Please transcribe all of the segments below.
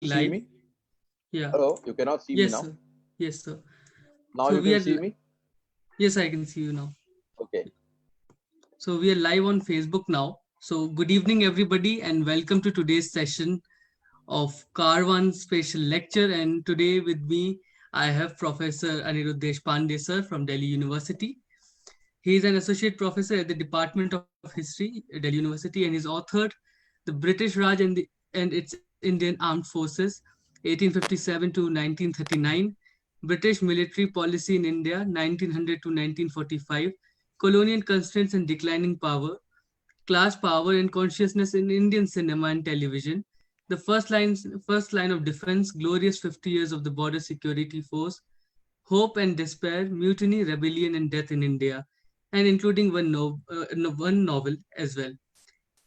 See Live. me? Yeah. Hello, you cannot see me Yes, now. sir. Yes, sir. Now So you we can are. see me? Yes, I can see you now. Okay. So we are live on Facebook now. So good evening, everybody, and welcome to today's session of Karwaan special lecture. And today with me, I have Professor Anirudh Deshpande, sir, from Delhi University. He is an associate professor at the Department of History, Delhi University, and he's authored The British Raj and its Indian Armed Forces, 1857 to 1939, British Military Policy in India, 1900 to 1945, Colonial Constraints and Declining Power, Class Power and Consciousness in Indian Cinema and Television, the first line of defense, Glorious 50 Years of the Border Security Force, Hope and Despair, Mutiny, Rebellion, and Death in India, and including one novel as well.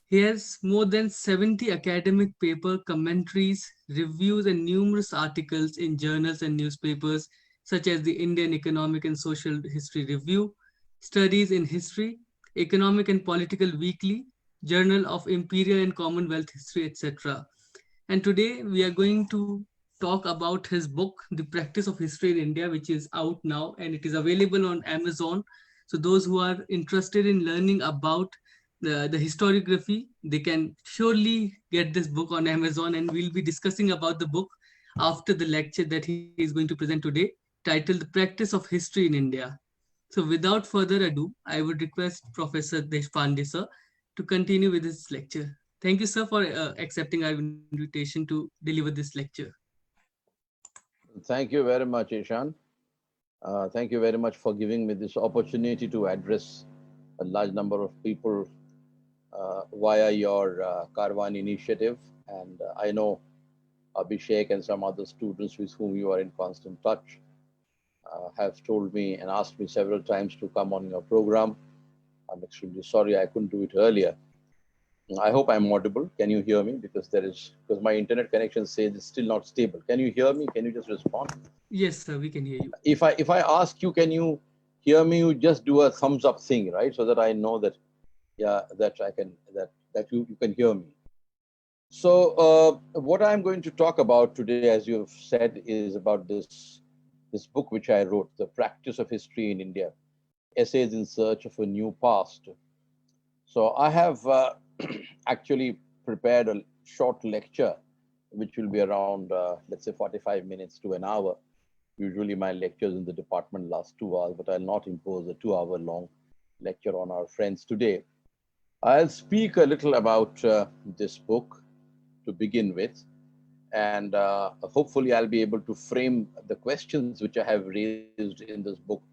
He has more than 70 academic paper commentaries, reviews, and numerous articles in journals and newspapers such as the Indian Economic and Social History Review, Studies in History, Economic and Political Weekly, Journal of Imperial and Commonwealth History, etc. And today we are going to talk about his book, The Practice of History in India, which is out now and it is available on Amazon. So those who are interested in learning about the historiography, they can surely get this book on Amazon, and we'll be discussing about the book after the lecture that he is going to present today, titled The Practice of History in India. So without further ado, I would request Professor Deshpande sir to continue with his lecture. Thank you, sir, for accepting our invitation to deliver this lecture. Thank you very much, Ishan. Thank you very much for giving me this opportunity to address a large number of people via your Karwaan initiative. And I know Abhishek and some other students with whom you are in constant touch have told me and asked me several times to come on your program. I'm extremely sorry I couldn't do it earlier. I hope I'm audible. Can you hear me? Because my internet connection says it's still not stable. Can you hear me? Can you just respond? Yes, sir, we can hear you. If I ask you, can you hear me? You just do a thumbs up thing, right? So that I know that that I can you can hear me. So what I'm going to talk about today, as you've said, is about this book which I wrote, The Practice of History in India, Essays in Search of a New Past. So I have actually prepared a short lecture, which will be around, let's say, 45 minutes to an hour. Usually my lectures in the department last 2 hours, but I'll not impose a 2 hour long lecture on our friends today. I'll speak a little about this book to begin with, and hopefully I'll be able to frame the questions which I have raised in this book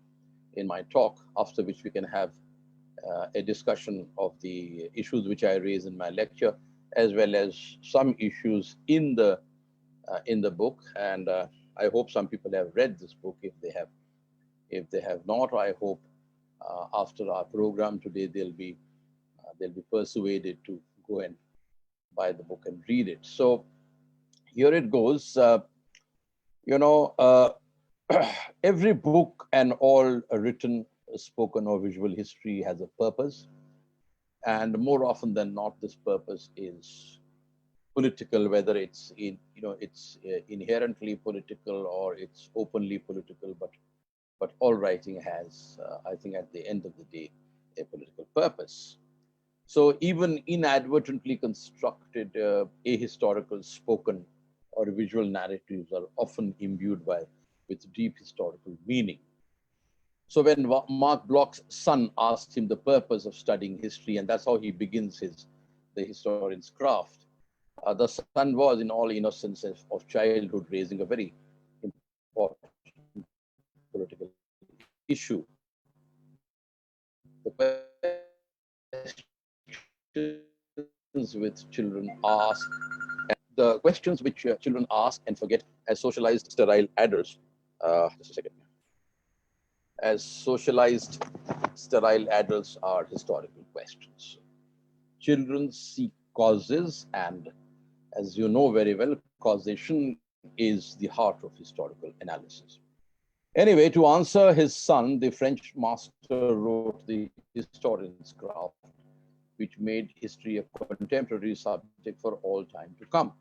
in my talk, after which we can have a discussion of the issues which I raise in my lecture, as well as some issues in the book. And I hope some people have read this book. If they have not, I hope after our program today they'll be persuaded to go and buy the book and read it. So here it goes. You know, every book and all written, spoken, or visual history has a purpose. And more often than not, this purpose is political, whether it's inherently political or it's openly political. But all writing has, I think, at the end of the day, a political purpose. So even inadvertently constructed ahistorical spoken or visual narratives are often imbued with deep historical meaning. So when Mark Bloch's son asks him the purpose of studying history, and that's how he begins the historian's craft, the son was, in all innocence of childhood, raising a very important political issue. The questions which children ask, the questions which children ask and forget as socialized sterile adders. Just a second. As socialized sterile adults are historical questions. Children seek causes, and as you know very well, causation is the heart of historical analysis. Anyway, to answer his son, the French master wrote the historian's craft, which made history a contemporary subject for all time to come.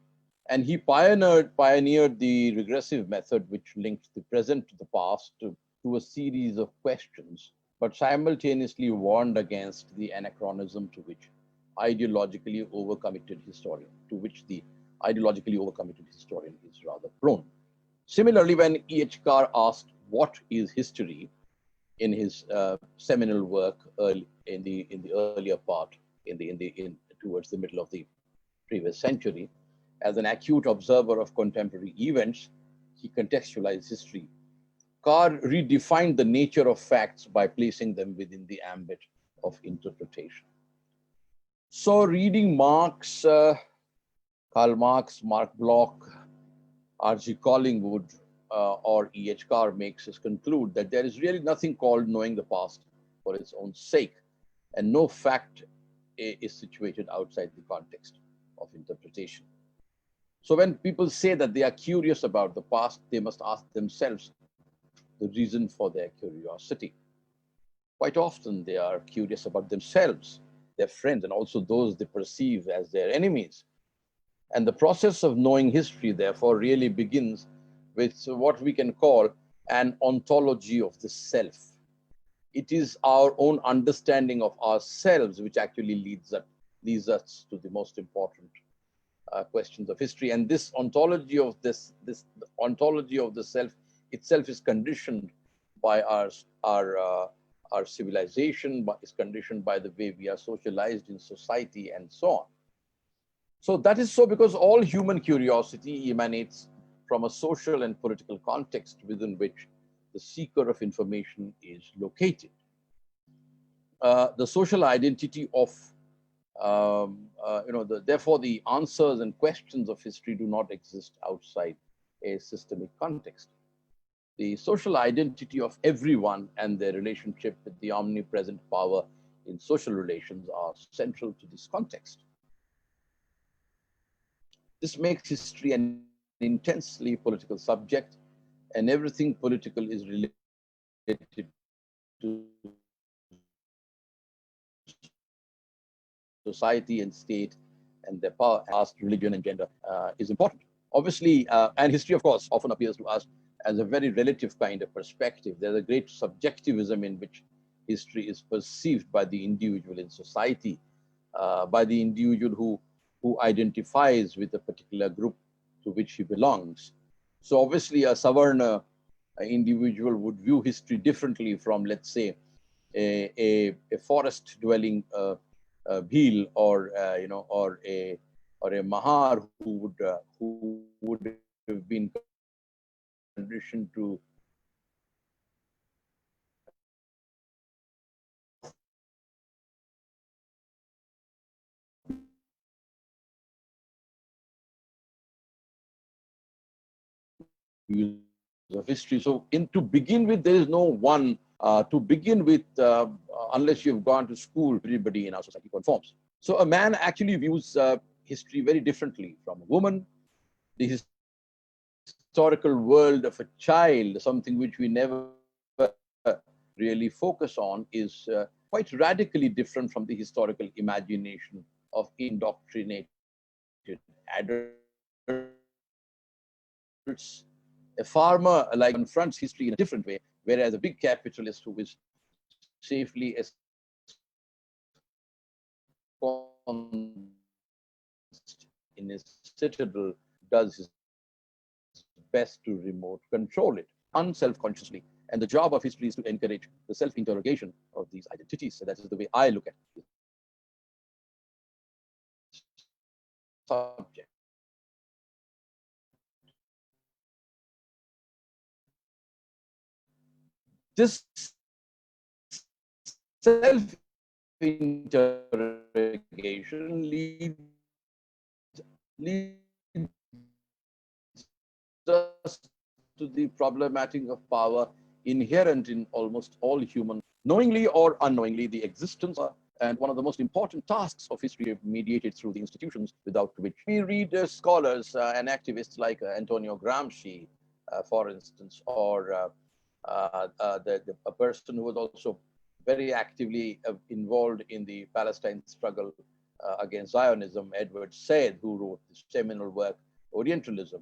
And he pioneered the regressive method, which linked the present to the past to a series of questions, but simultaneously warned against the anachronism to which the ideologically overcommitted historian is rather prone. Similarly, when E.H. Carr asked, "What is history?" in his seminal work in the earlier part, towards the middle of the previous century, as an acute observer of contemporary events, he contextualized history. Carr redefined the nature of facts by placing them within the ambit of interpretation. So, reading Marx, Karl Marx, Mark Bloch, R.G. Collingwood, or E.H. Carr makes us conclude that there is really nothing called knowing the past for its own sake, and no fact is situated outside the context of interpretation. So when people say that they are curious about the past, they must ask themselves the reason for their curiosity. Quite often they are curious about themselves, their friends, and also those they perceive as their enemies. And the process of knowing history, therefore, really begins with what we can call an ontology of the self. It is our own understanding of ourselves which actually leads us to the most important questions of history. And this ontology of the self itself is conditioned by our civilization, is conditioned by the way we are socialized in society, and so on. So that is so because all human curiosity emanates from a social and political context within which the seeker of information is located. The social identity of, therefore the answers and questions of history do not exist outside a systemic context. The social identity of everyone and their relationship with the omnipresent power in social relations are central to this context. This makes history an intensely political subject, and everything political is related to society and state and their power, caste, religion, and gender is important. Obviously, and history, of course, often appears to us as a very relative kind of perspective. There's a great subjectivism in which history is perceived by the individual in society, by the individual who identifies with a particular group to which he belongs. So obviously a Savarna individual would view history differently from, let's say, a forest-dwelling Bhil or a Mahar who would have been conditioned to use of history. So to begin with, there is no one to begin with, unless you've gone to school, everybody in our society conforms. So a man actually views history very differently from a woman. The historical world of a child, something which we never really focus on, is quite radically different from the historical imagination of indoctrinated adults. A farmer confronts history in a different way, whereas a big capitalist who is safely in his citadel does his best to remote control it, unself-consciously. And the job of history is to encourage the self-interrogation of these identities. So that is the way I look at this subject. This self-interrogation leads us to the problematic of power inherent in almost all human, knowingly or unknowingly, the existence and one of the most important tasks of history mediated through the institutions without which we read scholars and activists like Antonio Gramsci, for instance, or a person who was also very actively involved in the Palestine struggle against Zionism, Edward Said, who wrote the seminal work Orientalism.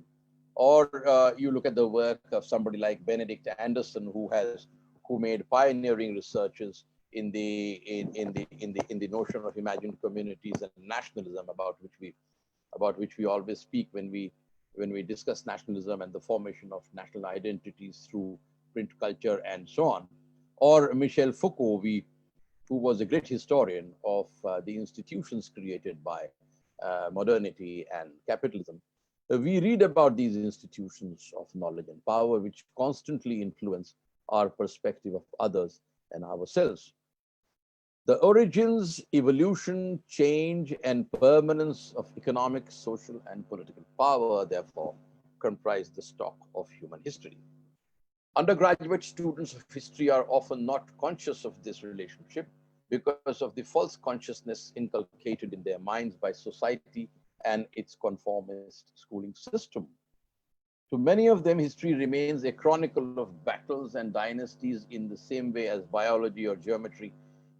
Or you look at the work of somebody like Benedict Anderson, who made pioneering researches in the notion of imagined communities and nationalism, about which we always speak when we discuss nationalism and the formation of national identities through print culture and so on. Or Michel Foucault, who was a great historian of the institutions created by modernity and capitalism. We read about these institutions of knowledge and power, which constantly influence our perspective of others and ourselves. The origins, evolution, change, and permanence of economic, social, and political power, therefore, comprise the stock of human history. Undergraduate students of history are often not conscious of this relationship because of the false consciousness inculcated in their minds by society and its conformist schooling system. To many of them, history remains a chronicle of battles and dynasties in the same way as biology or geometry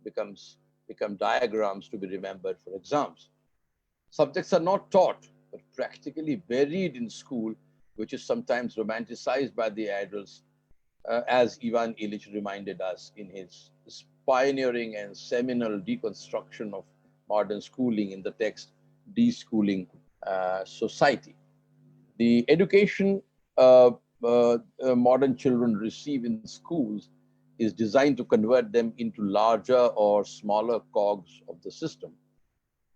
become diagrams to be remembered for exams. Subjects are not taught, but practically buried in school, which is sometimes romanticized by the adults, as Ivan Illich reminded us in his pioneering and seminal deconstruction of modern schooling in the text, Deschooling Society. The education modern children receive in schools is designed to convert them into larger or smaller cogs of the system.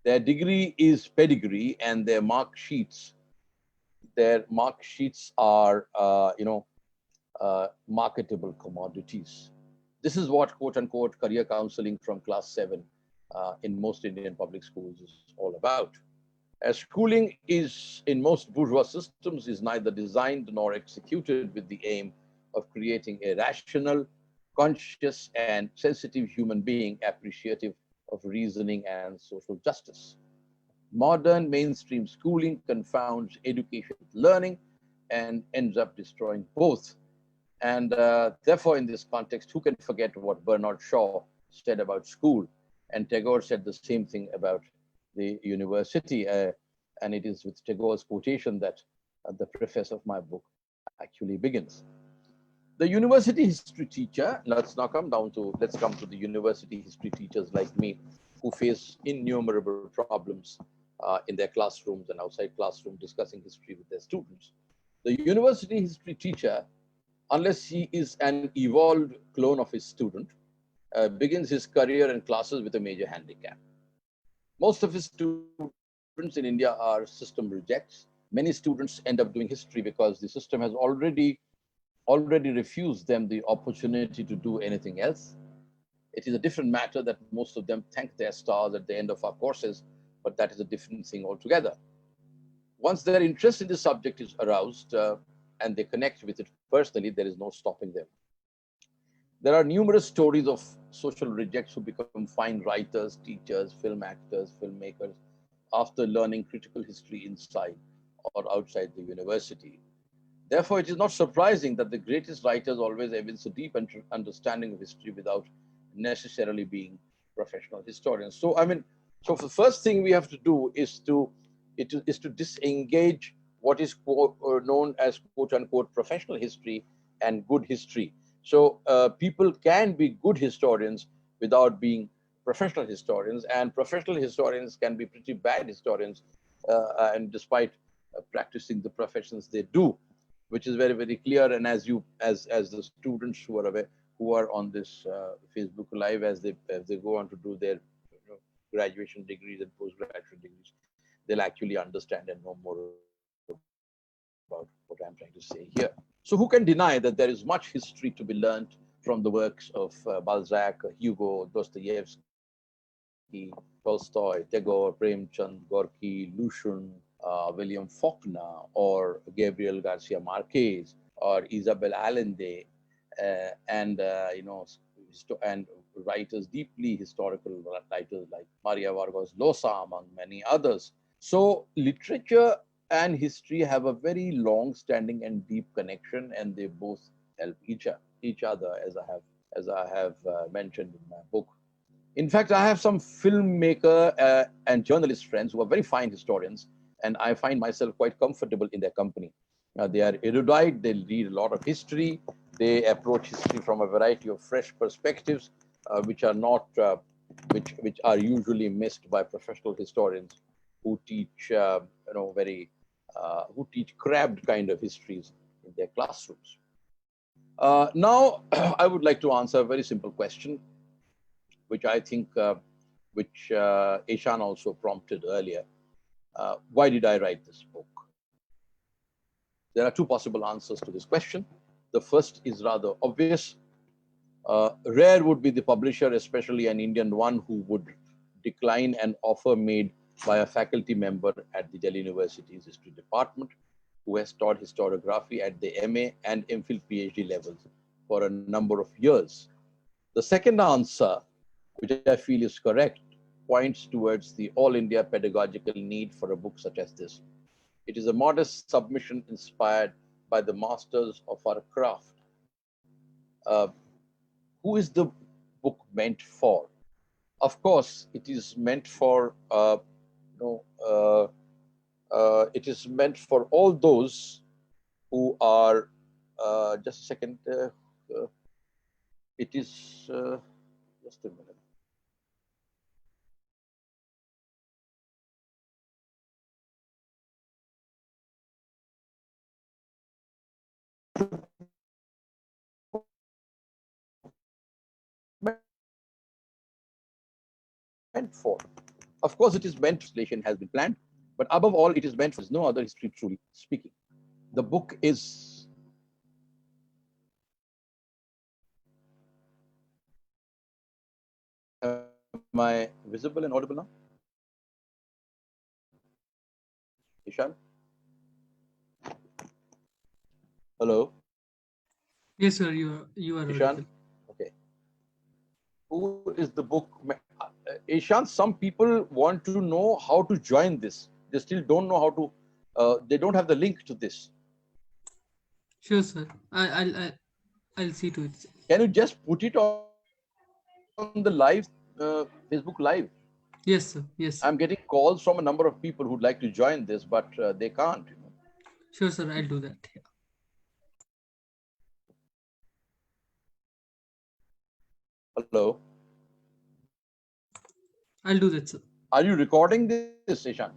Their degree is pedigree, and their mark sheets are, marketable commodities. This is what quote unquote career counseling from class 7 in most Indian public schools is all about. As schooling is in most bourgeois systems is neither designed nor executed with the aim of creating a rational, conscious, and sensitive human being appreciative of reasoning and social justice. Modern mainstream schooling confounds education with learning and ends up destroying both. And therefore, in this context, who can forget what Bernard Shaw said about school? And Tagore said the same thing about the university. And it is with Tagore's quotation that the preface of my book actually begins. The university history teacher, let's come to the university history teachers like me, who face innumerable problems in their classrooms and outside classroom discussing history with their students. The university history teacher, unless he is an evolved clone of his student, begins his career and classes with a major handicap. Most of his students in India are system rejects. Many students end up doing history because the system has already refused them the opportunity to do anything else. It is a different matter that most of them thank their stars at the end of our courses, but that is a different thing altogether. Once their interest in the subject is aroused and they connect with it personally, there is no stopping them. There are numerous stories of social rejects who become fine writers, teachers, film actors, filmmakers, after learning critical history inside or outside the university. Therefore, it is not surprising that the greatest writers always evince a deep understanding of history without necessarily being professional historians. So, so the first thing we have to do is to disengage what is known as quote unquote professional history and good history. So people can be good historians without being professional historians, and professional historians can be pretty bad historians, and despite practicing the professions they do, which is very, very clear. And as the students who are on this Facebook Live, as they go on to do their graduation degrees and postgraduate degrees, they'll actually understand and know more about what I'm trying to say here. So who can deny that there is much history to be learned from the works of Balzac, Hugo, Dostoevsky, Tolstoy, Tagore, Premchand, Gorky, Lucian, William Faulkner, or Gabriel Garcia Marquez, or Isabel Allende, and writers, deeply historical writers like Maria Vargas Llosa, among many others. So literature and history have a very long-standing and deep connection, and they both help each other, as I have mentioned in my book. In fact, I have some filmmaker and journalist friends who are very fine historians, and I find myself quite comfortable in their company. They are erudite, they read a lot of history, they approach history from a variety of fresh perspectives, which are not, which are usually missed by professional historians who teach, who teach crabbed kind of histories in their classrooms. Now, I would like to answer a very simple question, which I think, which Ishan also prompted earlier. Why did I write this book? There are two possible answers to this question. The first is rather obvious. Rare would be the publisher, especially an Indian one, who would decline an offer made by a faculty member at the Delhi University's history department, who has taught historiography at the MA and MPhil PhD levels for a number of years. The second answer, which I feel is correct, points towards the all India pedagogical need for a book such as this. It is a modest submission inspired by the masters of our craft. Who is the book meant for? Of course, it is meant for it is meant for all those who are just a second. It is just a minute. Meant for. Of course, it is meant translation has been planned, but above all, it is meant for no other history truly speaking. The book is am I visible and audible now? Ishan? Hello? Yes, sir, you are Ishan? audible. Okay. Who is the book? Ishan, some people want to know how to join this. They still don't know how to, they don't have the link to this. Sure, sir. I'll see to it. Can you just put it on the live, Facebook Live? Yes, sir. Yes. I'm getting calls from a number of people who'd like to join this, but they can't. Sure, sir. I'll do that. Yeah. Hello? I'll do that, sir. Are you recording this, Ishan?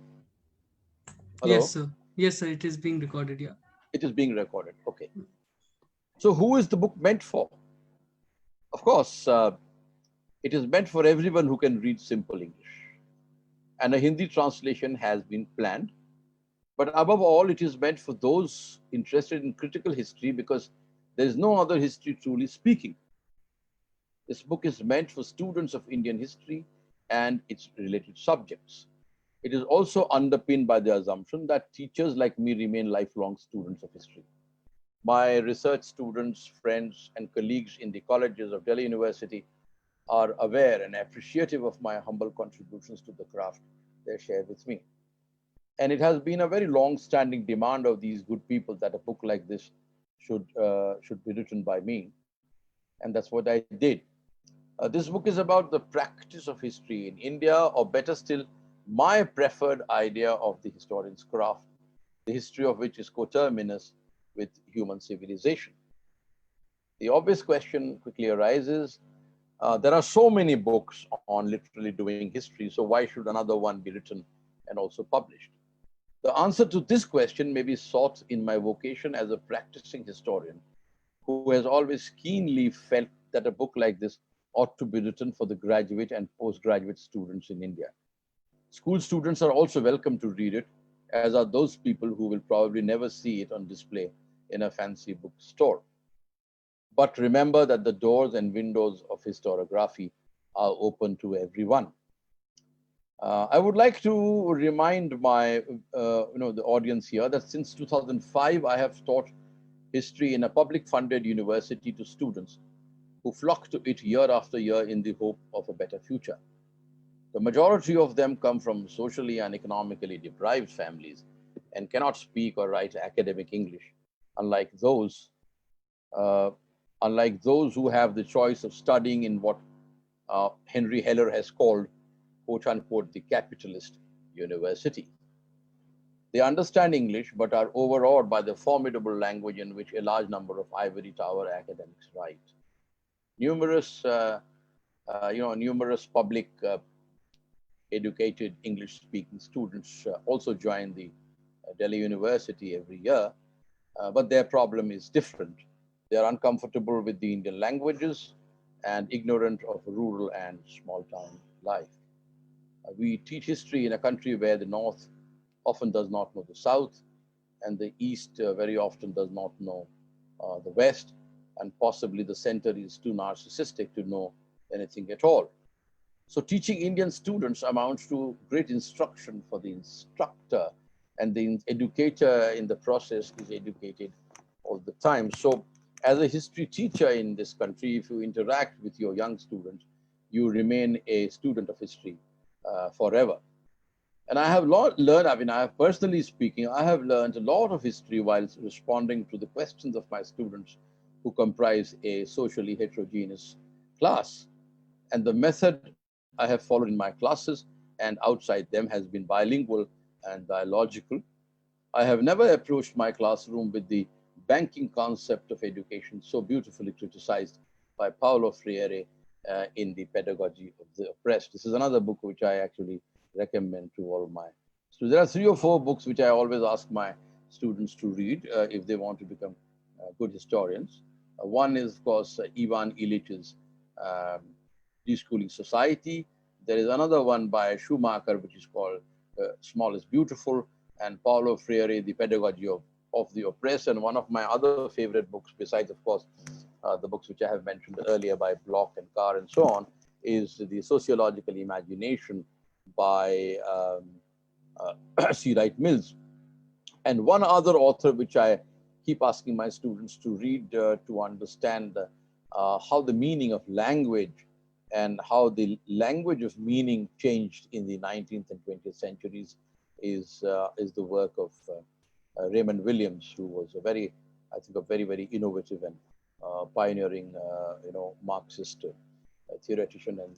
Yes, Hello? sir. Yes, sir. It is being recorded. Yeah. It is being recorded. Okay. So who is the book meant for? Of course, it is meant for everyone who can read simple English. And a Hindi translation has been planned. But above all, it is meant for those interested in critical history because there is no other history truly speaking. This book is meant for students of Indian history and its related subjects. It is also underpinned by the assumption that teachers like me remain lifelong students of history. My research students, friends, and colleagues in the colleges of Delhi University are aware and appreciative of my humble contributions to the craft they share with me. And it has been a very long-standing demand of these good people that a book like this should be written by me. And that's what I did. This book is about the practice of history in India, or better still, my preferred idea of the historian's craft, the history of which is coterminous with human civilization. The obvious question quickly arises, there are so many books on literally doing history, so why should another one be written and also published? The answer to this question may be sought in my vocation as a practicing historian who has always keenly felt that a book like this ought to be written for the graduate and postgraduate students in India. School students are also welcome to read it, as are those people who will probably never see it on display in a fancy bookstore. But remember that the doors and windows of historiography are open to everyone. I would like to remind my, the audience here that since 2005, I have taught history in a public funded university to students who flock to it year after year in the hope of a better future. The majority of them come from socially and economically deprived families and cannot speak or write academic English, unlike those who have the choice of studying in what Henry Heller has called, quote unquote, the capitalist university. They understand English, but are overawed by the formidable language in which a large number of ivory tower academics write. Numerous, numerous public educated English-speaking students also join the Delhi University every year, but their problem is different. They are uncomfortable with the Indian languages and ignorant of rural and small town life. We teach history in a country where the North often does not know the South, and the East very often does not know the West, and possibly the center is too narcissistic to know anything at all. So teaching Indian students amounts to great instruction for the instructor, and the educator in the process is educated all the time. So as a history teacher in this country, if you interact with your young students, you remain a student of history forever. And I have learned, I have personally speaking, I have learned a lot of history while responding to the questions of my students who comprise a socially heterogeneous class. And the method I have followed in my classes and outside them has been bilingual and dialogical. I have never approached my classroom with the banking concept of education so beautifully criticized by Paulo Freire in The Pedagogy of the Oppressed. This is another book which I actually recommend to all my students. There are 3 or 4 books which I always ask my students to read if they want to become good historians. One is, of course, Ivan Illich's um, Deschooling Society. There is another one by Schumacher, which is called Small is Beautiful, and Paulo Freire, The Pedagogy of the Oppressed. And one of my other favorite books, besides, of course, the books which I have mentioned earlier by Bloch and Carr and so on, is The Sociological Imagination by C. Wright Mills. And one other author which I keep asking my students to read to understand how the meaning of language and how the language of meaning changed in the 19th and 20th centuries is the work of Raymond Williams, who was a very very innovative and pioneering, Marxist theoretician and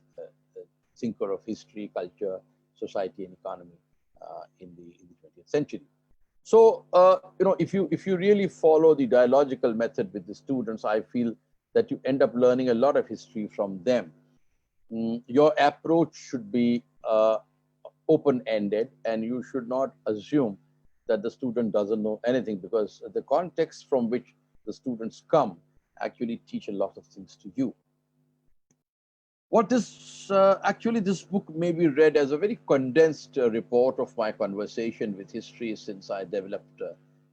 thinker of history, culture, society, and economy in the 20th century. So, if you really follow the dialogical method with the students, I feel that you end up learning a lot of history from them. Your approach should be open-ended, and you should not assume that the student doesn't know anything, because the context from which the students come actually teach a lot of things to you. What this actually, this book may be read as a very condensed report of my conversation with history since I developed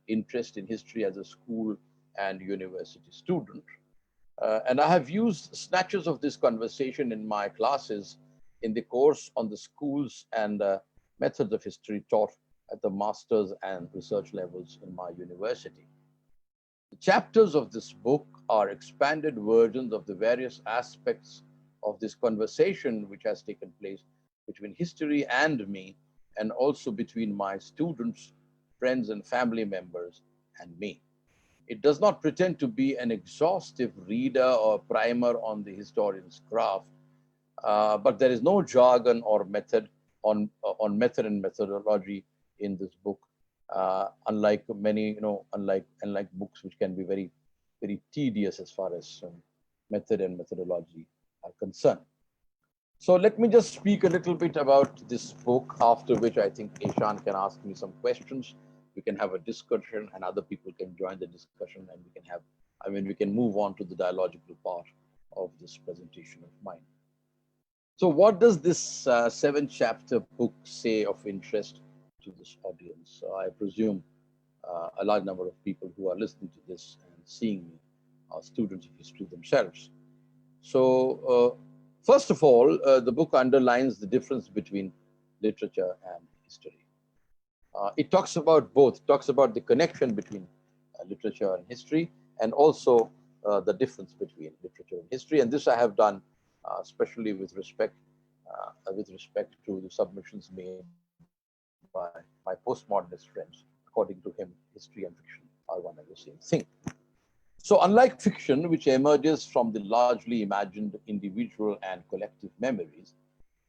interest in history as a school and university student. And I have used snatches of this conversation in my classes in the course on the schools and methods of history taught at the master's and research levels in my university. The chapters of this book are expanded versions of the various aspects of this conversation which has taken place between history and me, and also between my students, friends, and family members and me. It does not pretend to be an exhaustive reader or primer on the historian's craft, but there is no jargon or method on method and methodology in this book, unlike many, unlike books which can be very tedious as far as method and methodology are concerned. So let me just speak a little bit about this book, after which I think Ishan can ask me some questions. We can have a discussion and other people can join the discussion, and we can move on to the dialogical part of this presentation of mine. So what does this 7-chapter book say of interest to this audience? So I presume a large number of people who are listening to this and seeing me are students of history themselves. So first of all, the book underlines the difference between literature and history. It talks about both, talks about the connection between literature and history, and also the difference between literature and history. And this I have done especially with respect to the submissions made by my postmodernist friends. According to him, history and fiction are one and the same thing. So unlike fiction, which emerges from the largely imagined individual and collective memories,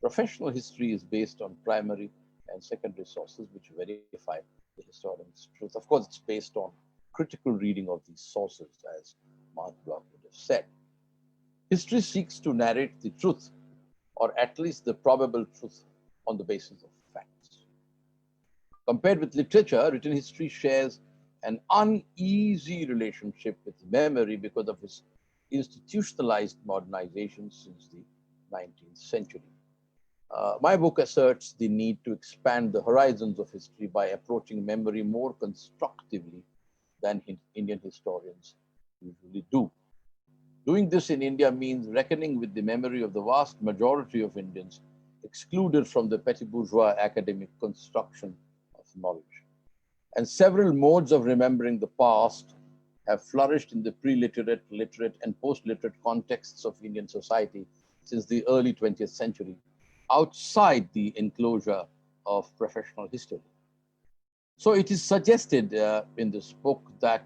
professional history is based on primary and secondary sources which verify the historian's truth. Of course, it's based on critical reading of these sources, as Mark Bloch would have said. History seeks to narrate the truth, or at least the probable truth, on the basis of facts. Compared with literature, written history shares an uneasy relationship with memory because of its institutionalized modernization since the 19th century. My book asserts the need to expand the horizons of history by approaching memory more constructively than Indian historians usually do. Doing this in India means reckoning with the memory of the vast majority of Indians excluded from the petty bourgeois academic construction of knowledge. And several modes of remembering the past have flourished in the pre-literate, literate, and post-literate contexts of Indian society since the early 20th century, outside the enclosure of professional history. So it is suggested in this book that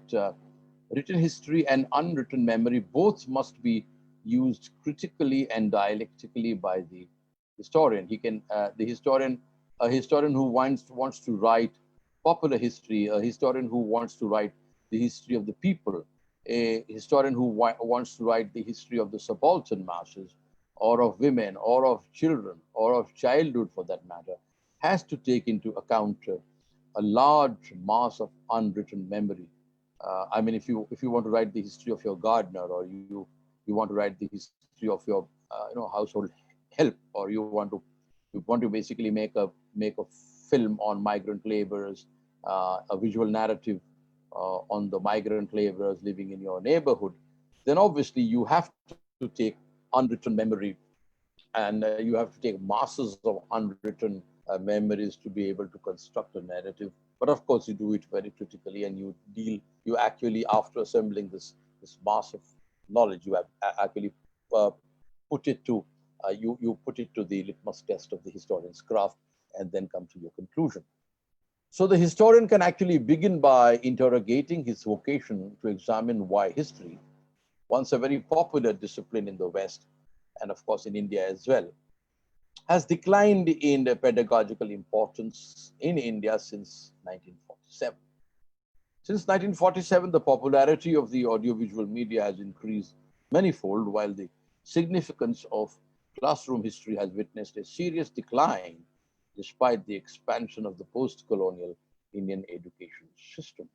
written history and unwritten memory both must be used critically and dialectically by the historian. A historian who wants to write popular history, a historian who wants to write the history of the people, a historian who wants to write the history of the subaltern masses, or of women, or of children, or of childhood for that matter, has to take into account a large mass of unwritten memory. I mean, if you want to write the history of your gardener, or you want to write the history of your household help, or you want to basically make a film on migrant laborers, a visual narrative on the migrant laborers living in your neighborhood, then obviously you have to take unwritten memory, and you have to take masses of unwritten memories to be able to construct a narrative. But of course, you do it very critically, and you actually, after assembling this mass of knowledge, you have actually uh, put it to you put it to the litmus test of the historian's craft, and then come to your conclusion. So the historian can actually begin by interrogating his vocation to examine why history, once a very popular discipline in the West, and of course in India as well, has declined in the pedagogical importance in India since 1947. Since 1947, the popularity of the audiovisual media has increased manifold, while the significance of classroom history has witnessed a serious decline despite the expansion of the post-colonial Indian education system.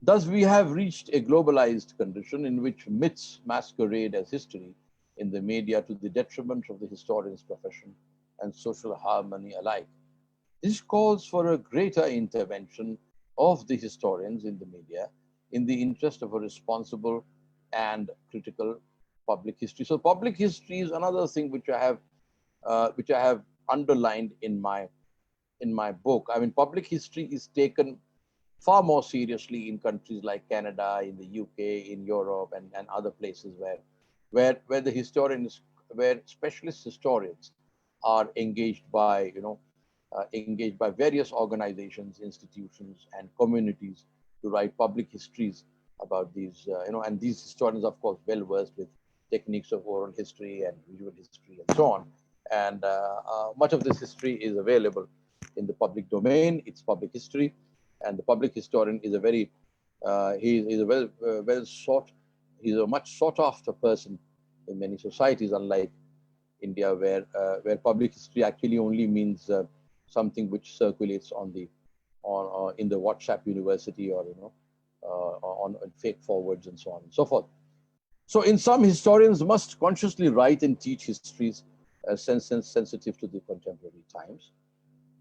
Thus, we have reached a globalized condition in which myths masquerade as history in the media to the detriment of the historian's profession and social harmony alike. This calls for a greater intervention of the historians in the media in the interest of a responsible and critical public history. So, public history is another thing which I have underlined in my book. I mean, public history is taken far more seriously in countries like Canada, in the UK, in Europe, and other places where the historians, where specialist historians are engaged by various organizations, institutions, and communities to write public histories about these, and these historians, of course, well versed with techniques of oral history and visual history and so on. And much of this history is available in the public domain. It's public history, and the public historian is a very he is a he's a much sought after person in many societies, unlike India, where public history actually only means something which circulates on in the WhatsApp university, or on fake forwards and so on and so forth. So, in sum, historians must consciously write and teach histories sensitive to the contemporary times.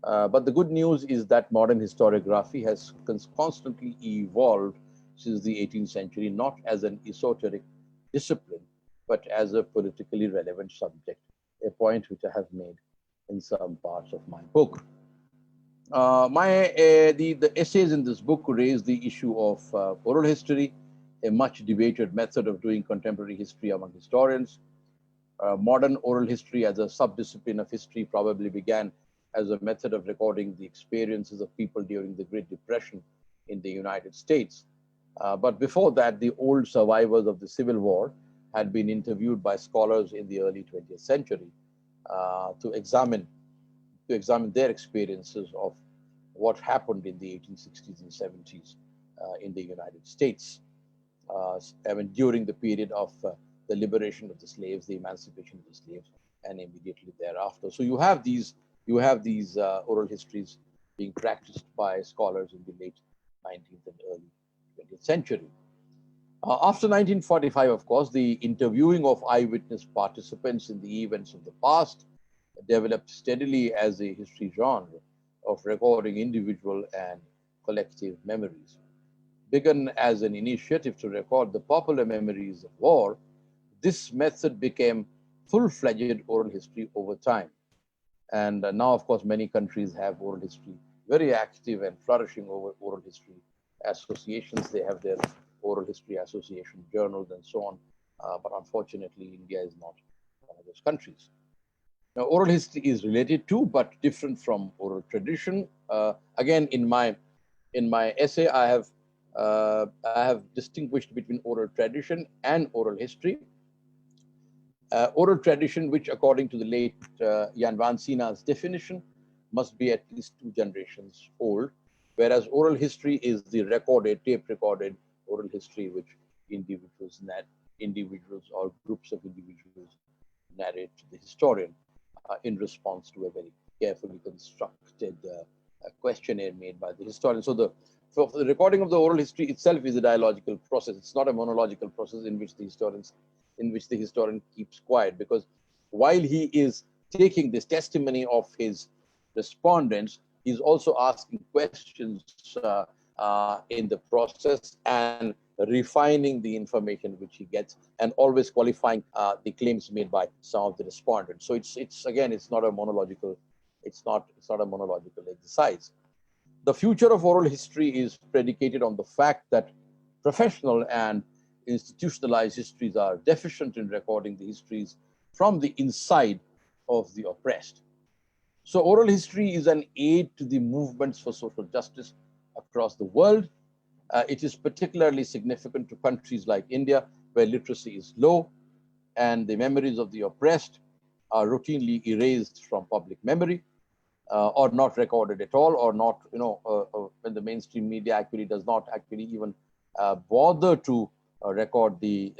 But the good news is that modern historiography has constantly evolved since the 18th century, not as an esoteric discipline, but as a politically relevant subject, a point which I have made in some parts of my book. The essays in this book raise the issue of oral history, a much debated method of doing contemporary history among historians. Modern oral history as a subdiscipline of history probably began as a method of recording the experiences of people during the Great Depression in the United States. But before that, the old survivors of the Civil War had been interviewed by scholars in the early 20th century to examine their experiences of what happened in the 1860s and 70s in the United States. I mean, during the period of the liberation of the slaves, the emancipation of the slaves, and immediately thereafter. So you have these oral histories being practiced by scholars in the late 19th and early 20th century. After 1945, of course, the interviewing of eyewitness participants in the events of the past developed steadily as a history genre of recording individual and collective memories. Begun as an initiative to record the popular memories of war, this method became full-fledged oral history over time. And now, of course, many countries have oral history, very active and flourishing over oral history associations. They have their oral history association journals and so on. But unfortunately, India is not one of those countries. Now, oral history is related to, but different from oral tradition. Again, in my essay, I have distinguished between oral tradition and oral history. Oral tradition, which according to the late Jan van Sina's definition, must be at least 2 generations old, whereas oral history is the recorded, tape-recorded oral history which individuals or groups of individuals narrate to the historian in response to a very carefully constructed questionnaire made by the historian. So the recording of the oral history itself is a dialogical process. It's not a monological process in which the historian keeps quiet, because while he is taking this testimony of his respondents, he's also asking questions in the process and refining the information which he gets, and always qualifying the claims made by some of the respondents. So it's not a monological exercise. The future of oral history is predicated on the fact that professional and institutionalized histories are deficient in recording the histories from the inside of the oppressed. So oral history is an aid to the movements for social justice across the world. It is particularly significant to countries like India, where literacy is low and the memories of the oppressed are routinely erased from public memory, or not recorded at all, or not, when the mainstream media actually does not actually even bother to record the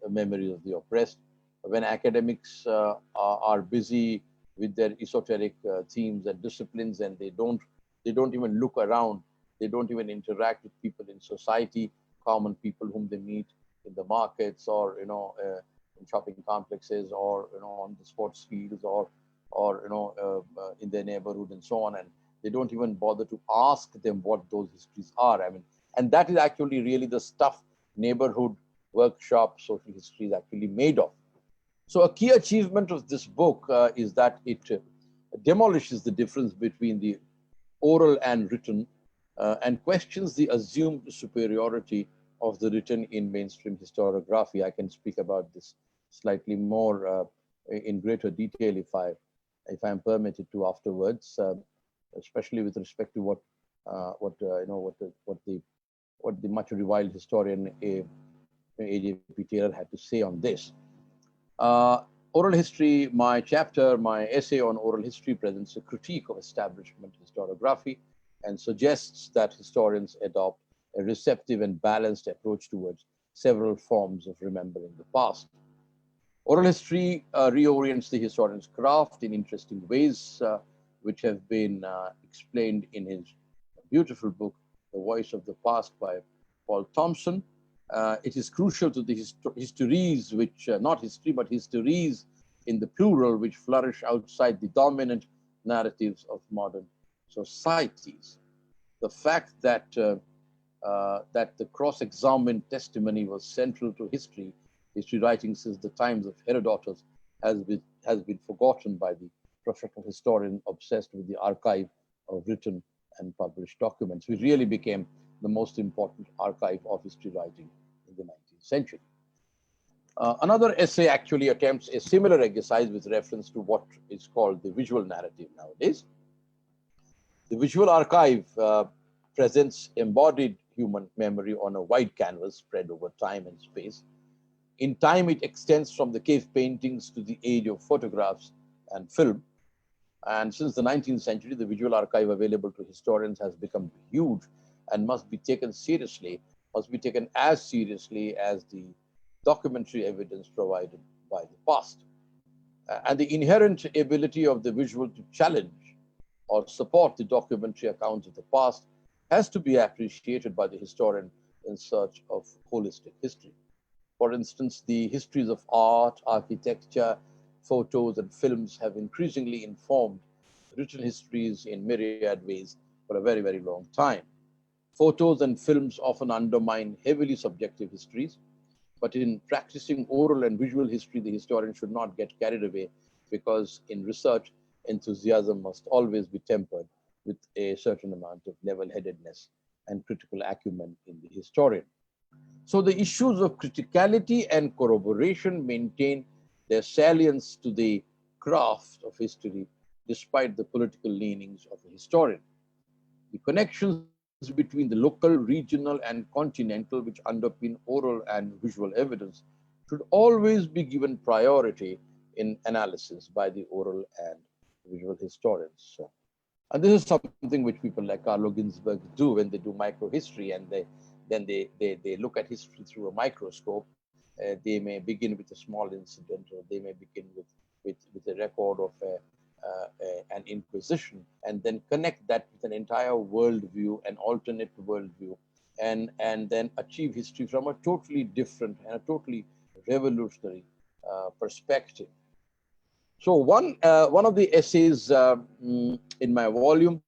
memories of the oppressed. When academics are busy with their esoteric themes and disciplines, and they don't even look around, they don't even interact with people in society, common people whom they meet in the markets, or in shopping complexes, or on the sports fields, or in their neighborhood and so on, and they don't even bother to ask them what those histories are. I mean, and that is actually really the stuff neighborhood workshop social history is actually made of. So a key achievement of this book is that it demolishes the difference between the oral and written, and questions the assumed superiority of the written in mainstream historiography. I can speak about this slightly more in greater detail if I'm permitted to afterwards, especially with respect to what the much reviled historian A.J.P. Taylor had to say on this. Oral history, my essay on oral history presents a critique of establishment historiography and suggests that historians adopt a receptive and balanced approach towards several forms of remembering the past. Oral history reorients the historian's craft in interesting ways, which have been explained in his beautiful book, The Voice of the Past by Paul Thompson. It is crucial to the histories which, not history, but histories in the plural, which flourish outside the dominant narratives of modern societies. The fact that the cross-examined testimony was central to history writing since the times of Herodotus has been forgotten by the professional historian obsessed with the archive of written and published documents, which really became the most important archive of history writing in the 19th century. Another essay actually attempts a similar exercise with reference to what is called the visual narrative nowadays. The visual archive presents embodied human memory on a wide canvas spread over time and space. In time, it extends from the cave paintings to the age of photographs and film. And since the 19th century, the visual archive available to historians has become huge and must be taken seriously, must be taken as seriously as the documentary evidence provided by the past. And the inherent ability of the visual to challenge or support the documentary accounts of the past has to be appreciated by the historian in search of holistic history. For instance, the histories of art, architecture, photos, and films have increasingly informed written histories in myriad ways for a very, very long time. Photos and films often undermine heavily subjective histories, but in practicing oral and visual history, the historian should not get carried away because in research, enthusiasm must always be tempered with a certain amount of level headedness and critical acumen in the historian. So the issues of criticality and corroboration maintain their salience to the craft of history despite the political leanings of a historian. The connections between the local, regional, and continental, which underpin oral and visual evidence, should always be given priority in analysis by the oral and visual historians. So, and this is something which people like Carlo Ginzburg do when they do microhistory, and they look at history through a microscope. They may begin with a small incident, or they may begin with a record of an inquisition, and then connect that with an entire worldview, an alternate worldview, and then achieve history from a totally different and a totally revolutionary perspective. So one of the essays in my volume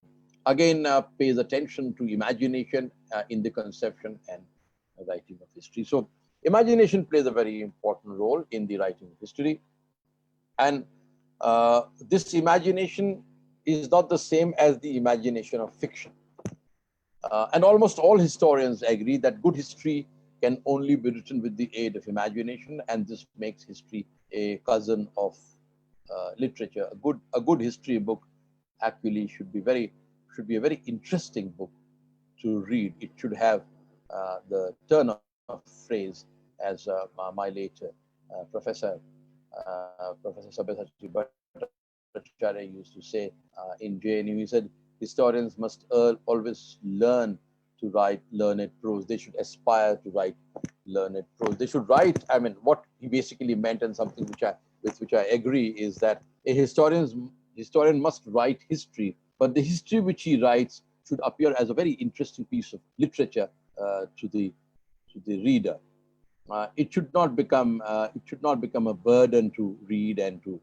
again pays attention to imagination in the conception and writing of history. So imagination plays a very important role in the writing of history, and this imagination is not the same as the imagination of fiction. And almost all historians agree that good history can only be written with the aid of imagination, and this makes history a cousin of literature. A good history book actually should be a very interesting book to read. It should have the turn of phrase, as my late Professor Sabyasachi Bhattacharya used to say in JNU. He said historians must always learn to write learned prose. They should aspire to write learned prose. They should write. I mean, what he basically meant, and something with which I agree, is that a historian must write history, but the history which he writes should appear as a very interesting piece of literature to the reader. It should not become a burden to read and to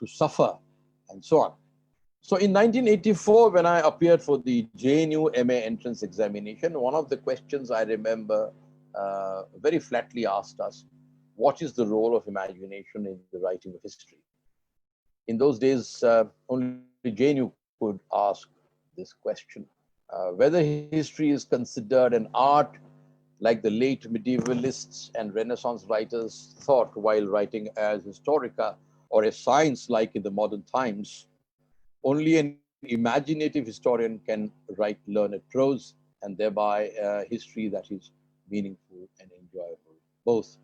suffer and so on. So in 1984, when I appeared for the JNU MA entrance examination, one of the questions I remember very flatly asked us, what is the role of imagination in the writing of history? In those days, only JNU could ask this question. Whether history is considered an art like the late medievalists and Renaissance writers thought while writing as historica, or a science like in the modern times, only an imaginative historian can write learned prose, and thereby history that is meaningful and enjoyable. Both.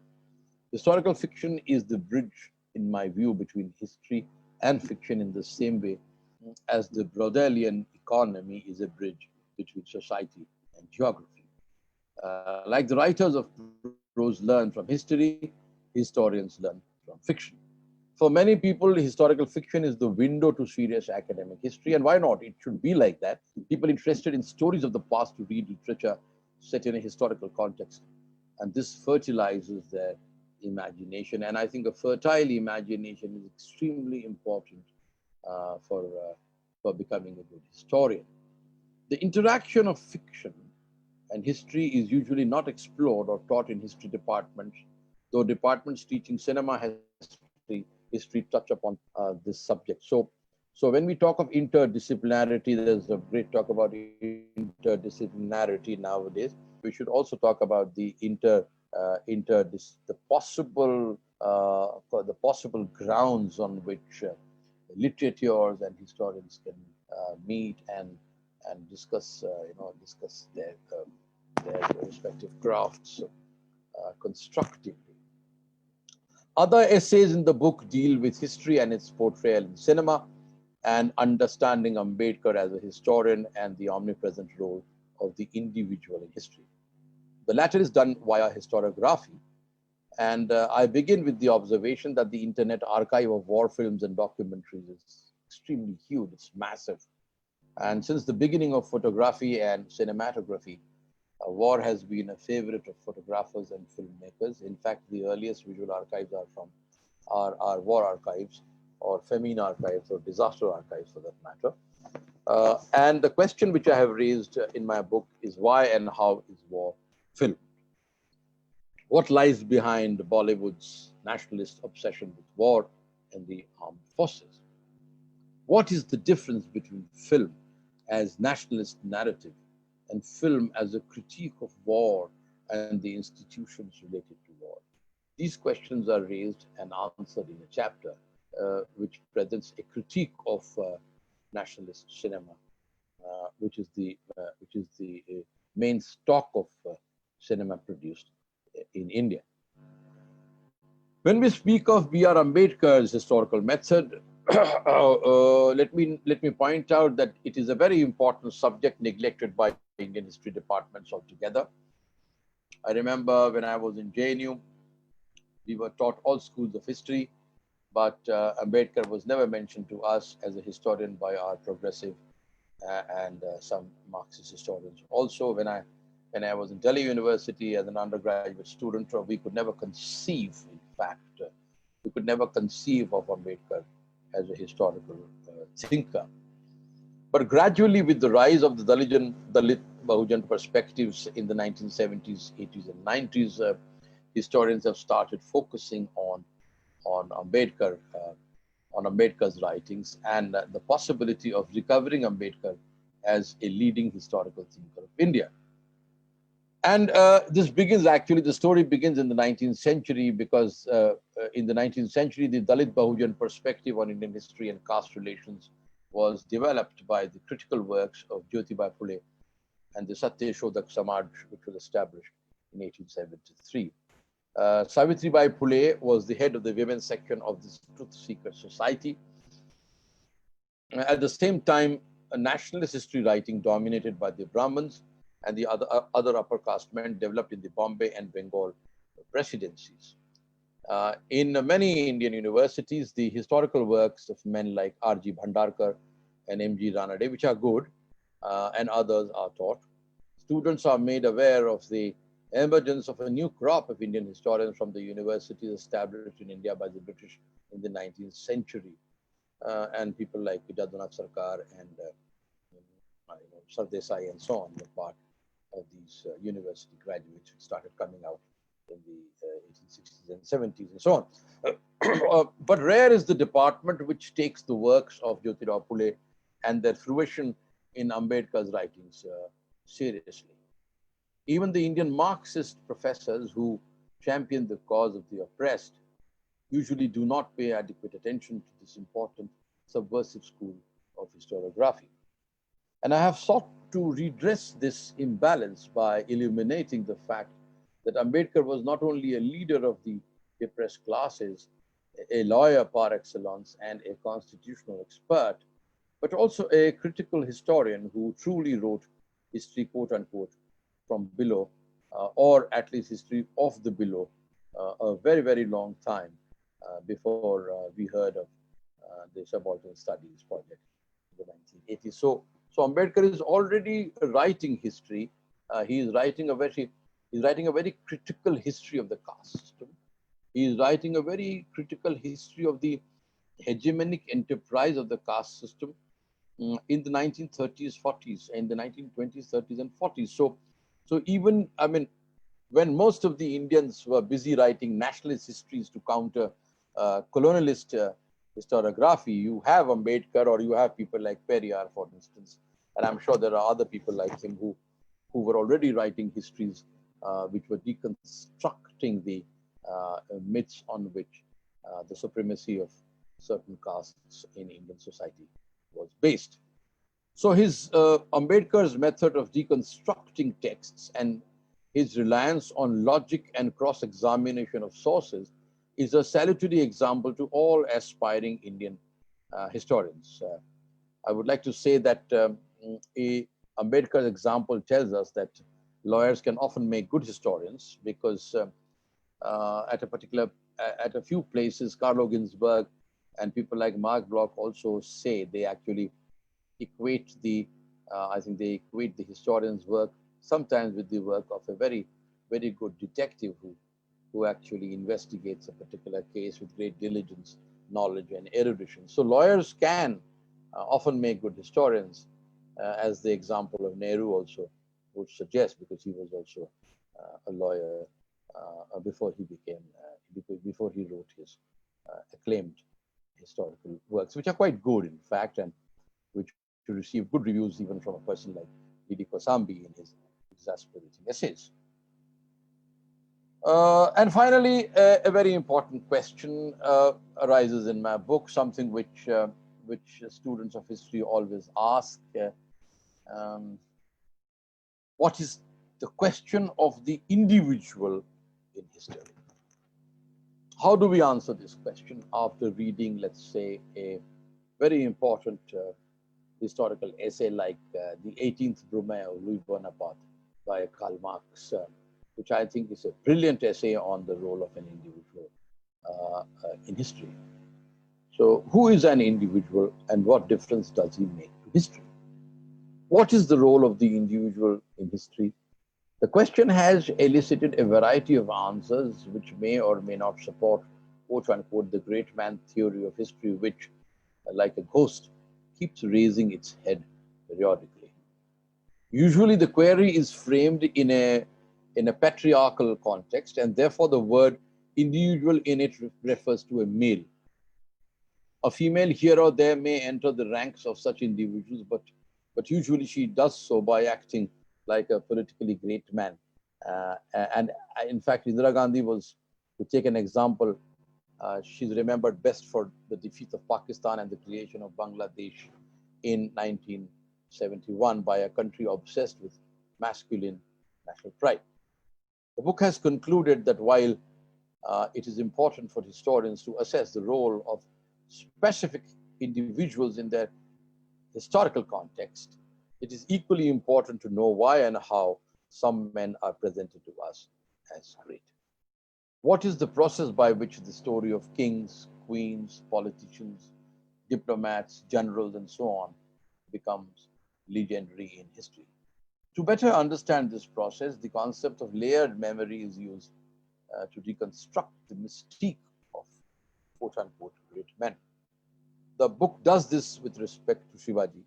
Historical fiction is the bridge, in my view, between history and fiction, in the same way as the Brodelian economy is a bridge between society and geography. Like the writers of prose learn from history, historians learn from fiction. For many people, historical fiction is the window to serious academic history, and why not? It should be like that. People interested in stories of the past to read literature set in a historical context, and this fertilizes their imagination. And I think a fertile imagination is extremely important uh, for for becoming a good historian. The interaction of fiction and history is usually not explored or taught in history departments, though departments teaching cinema history touch upon this subject. So when we talk of interdisciplinarity, there's a great talk about interdisciplinarity nowadays. We should also talk about the the possible grounds on which literateurs and historians can meet and discuss their respective crafts constructively. Other essays in the book deal with history and its portrayal in cinema, and understanding Ambedkar as a historian and the omnipresent role of the individual in history. The latter is done via historiography, and I begin with the observation that the Internet archive of war films and documentaries is extremely huge, it's massive. And since the beginning of photography and cinematography, war has been a favorite of photographers and filmmakers. In fact, the earliest visual archives are from our war archives, or famine archives, or disaster archives for that matter. And the question which I have raised in my book is, why and how is war filmed? What lies behind Bollywood's nationalist obsession with war and the armed forces? What is the difference between film as nationalist narrative and film as a critique of war and the institutions related to war? These questions are raised and answered in a chapter which presents a critique of nationalist cinema, which is the main stock of cinema produced in India. When we speak of B.R. Ambedkar's historical method, let me point out that it is a very important subject neglected by Indian history departments altogether. I remember when I was in JNU, we were taught all schools of history, but Ambedkar was never mentioned to us as a historian by our progressive and some Marxist historians. Also, when I was in Delhi University as an undergraduate student, we could never conceive, in fact, we could never conceive of Ambedkar as a historical thinker. But gradually, with the rise of the Dalit Bahujan perspectives in the 1970s, 80s, and 90s, historians have started focusing on Ambedkar, on Ambedkar's writings, and the possibility of recovering Ambedkar as a leading historical thinker of India. And this begins, actually, the story begins in the 19th century, because in the 19th century, the Dalit Bahujan perspective on Indian history and caste relations was developed by the critical works of Jyotibai Phule and the Satyashodak Samaj, which was established in 1873. Savitribai Phule was the head of the women's section of this Truth Seeker Society. At the same time, a nationalist history writing dominated by the Brahmins and the other upper caste men developed in the Bombay and Bengal presidencies. In many Indian universities, the historical works of men like R.G. Bhandarkar and M.G. Ranade, which are good, and others are taught. Students are made aware of the emergence of a new crop of Indian historians from the universities established in India by the British in the 19th century. And people like Jadunath Sarkar and Sardesai and so on were part of these university graduates who started coming out in the 1860s and 70s and so on. But rare is the department which takes the works of Jyotirao Phule and their fruition in Ambedkar's writings seriously. Even the Indian Marxist professors who champion the cause of the oppressed usually do not pay adequate attention to this important subversive school of historiography. And I have sought to redress this imbalance by illuminating the fact that Ambedkar was not only a leader of the oppressed classes, a lawyer par excellence, and a constitutional expert, but also a critical historian who truly wrote history, quote unquote, from below, or at least history of the below, a very, very long time before we heard of the Subaltern Studies project in the 1980s. So Ambedkar is already writing history. He is writing a very critical history of the caste system. He is writing a very critical history of the hegemonic enterprise of the caste system in the 1930s, 40s, in the 1920s, 30s, and 40s. So even, I mean, when most of the Indians were busy writing nationalist histories to counter colonialist historiography, you have Ambedkar, or you have people like Periyar, for instance, and I'm sure there are other people like him who were already writing histories which were deconstructing the myths on which the supremacy of certain castes in Indian society was based. So his Ambedkar's method of deconstructing texts and his reliance on logic and cross-examination of sources is a salutary example to all aspiring Indian historians. I would like to say that Ambedkar's example tells us that lawyers can often make good historians because at a few places, Carlo Ginzburg and people like Mark Bloch also say they actually equate I think they equate the historian's work sometimes with the work of a very, very good detective who actually investigates a particular case with great diligence, knowledge, and erudition. So lawyers can often make good historians, as the example of Nehru also would suggest, because he was also a lawyer before he became, before he wrote his acclaimed historical works, which are quite good, in fact, and which receive good reviews even from a person like Didi Kosambi in his exasperating essays. And finally, a very important question arises in my book, something which students of history always ask. What is the question of the individual in history? How do we answer this question after reading, let's say, a very important historical essay like The 18th Brumaire of Louis Bonaparte by Karl Marx, which I think is a brilliant essay on the role of an individual in history. So who is an individual and what difference does he make to history? What is the role of the individual in history? The question has elicited a variety of answers which may or may not support, quote unquote, the great man theory of history, which, like a ghost, keeps raising its head periodically. Usually the query is framed in a patriarchal context, and therefore the word individual in it refers to a male. A female here or there may enter the ranks of such individuals, but usually she does so by acting like a politically great man. And in fact, Indira Gandhi was, to take an example, she's remembered best for the defeat of Pakistan and the creation of Bangladesh in 1971 by a country obsessed with masculine national pride. The book has concluded that while it is important for historians to assess the role of specific individuals in their historical context, it is equally important to know why and how some men are presented to us as great. What is the process by which the story of kings, queens, politicians, diplomats, generals, and so on becomes legendary in history? To better understand this process, the concept of layered memory is used to reconstruct the mystique of quote-unquote great men. The book does this with respect to Shivaji,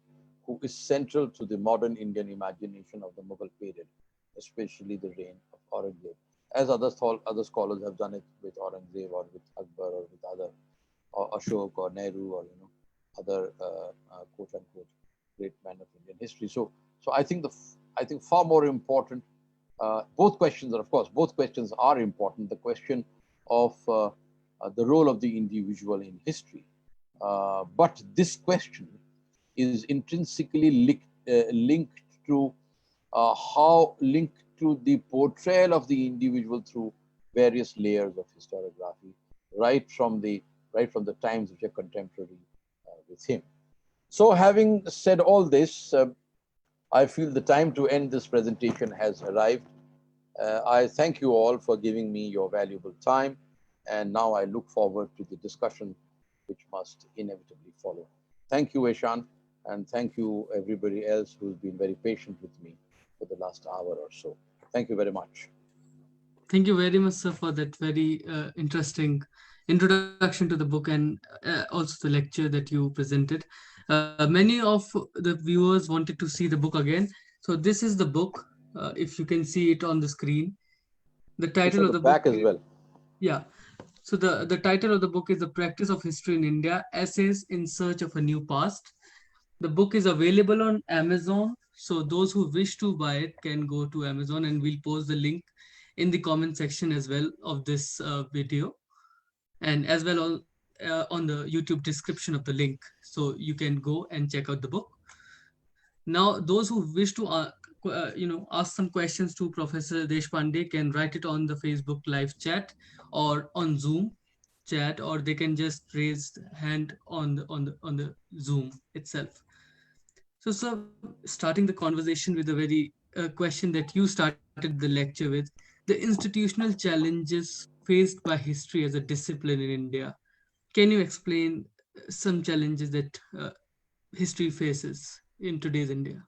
who is central to the modern Indian imagination of the Mughal period, especially the reign of Aurangzeb, as other scholars have done it with Aurangzeb or with Akbar or with other, or Ashok or Nehru or other quote-unquote great men of Indian history. So I think far more important. Both questions are important. The question of the role of the individual in history, but this question is intrinsically linked to the portrayal of the individual through various layers of historiography, right from the times which are contemporary with him. So, having said all this, I feel the time to end this presentation has arrived. I thank you all for giving me your valuable time, and now I look forward to the discussion which must inevitably follow. Thank you, Eshan, and thank you everybody else who's been very patient with me for the last hour or so. Thank you very much. Thank you very much, sir, for that very interesting introduction to the book and also the lecture that you presented. Many of the viewers wanted to see the book again. So this is the book, if you can see it on the screen. The title of the book back as well. Yeah. So the title of the book is The Practice of History in India, Essays in Search of a New Past. The book is available on Amazon. So those who wish to buy it can go to Amazon, and we'll post the link in the comment section as well of this video, and as well on the YouTube description of the link. So you can go and check out the book. Now, those who wish to ask some questions to Professor Deshpande can write it on the Facebook live chat or on Zoom. chat, or they can just raise hand on the Zoom itself. So, sir, starting the conversation with a very question that you started the lecture with, the institutional challenges faced by history as a discipline in India. Can you explain some challenges that history faces in today's India?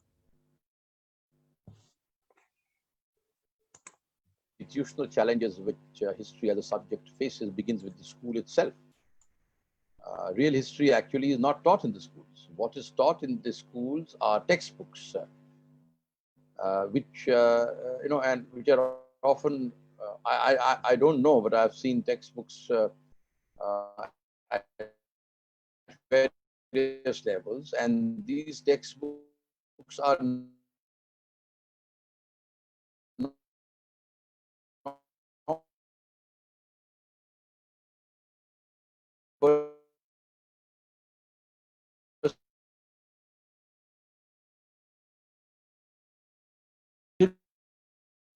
Institutional challenges which history as a subject faces begins with the school itself. Real history actually is not taught in the schools. What is taught in the schools are textbooks, which and which are often I don't know, but I've seen textbooks at various levels, and these textbooks are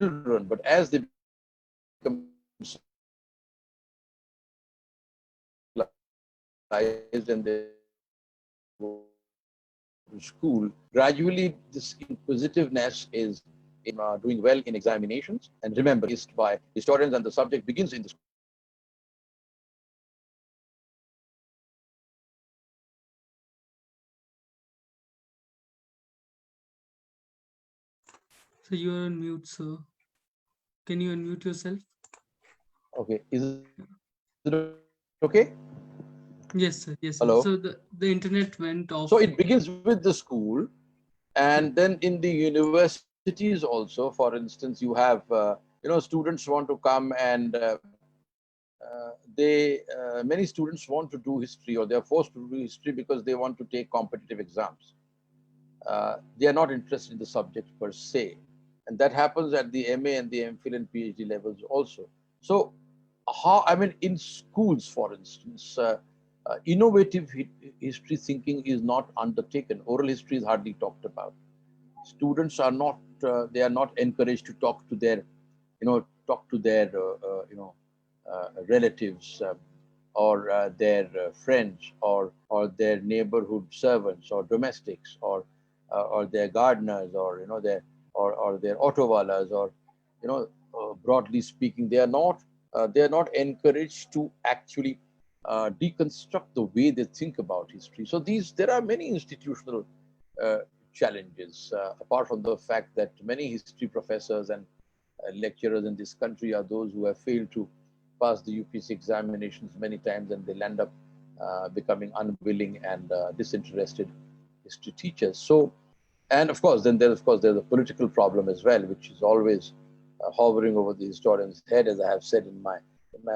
children, but as they become civilized and they school, gradually this inquisitiveness is doing well in examinations. And remember, it's by historians, and the subject begins in the school. So you are on mute, sir. Can you unmute yourself? Okay, is it okay? Yes, sir. Yes, sir. Hello. So the internet went So off. it begins with the school, Yeah. and then in the universities also. For instance, you have students want to come, and many students want to do history, or they are forced to do history because they want to take competitive exams. They are not interested in the subject per se, and that happens at the MA and the MPhil and PhD levels also. So, in schools, for instance, innovative history thinking is not undertaken. Oral history is hardly talked about. Students are not they are not encouraged to talk to their relatives, or their friends, or their neighborhood servants or domestics, or their gardeners, or or their autowalas, or broadly speaking, they are not encouraged to actually deconstruct the way they think about history. So there are many institutional uh, challenges, apart from the fact that many history professors and lecturers in this country are those who have failed to pass the UPSC examinations many times, and they'll end up becoming unwilling and disinterested history teachers. So, and of course, then there's a political problem as well, which is always hovering over the historian's head, as I have said in my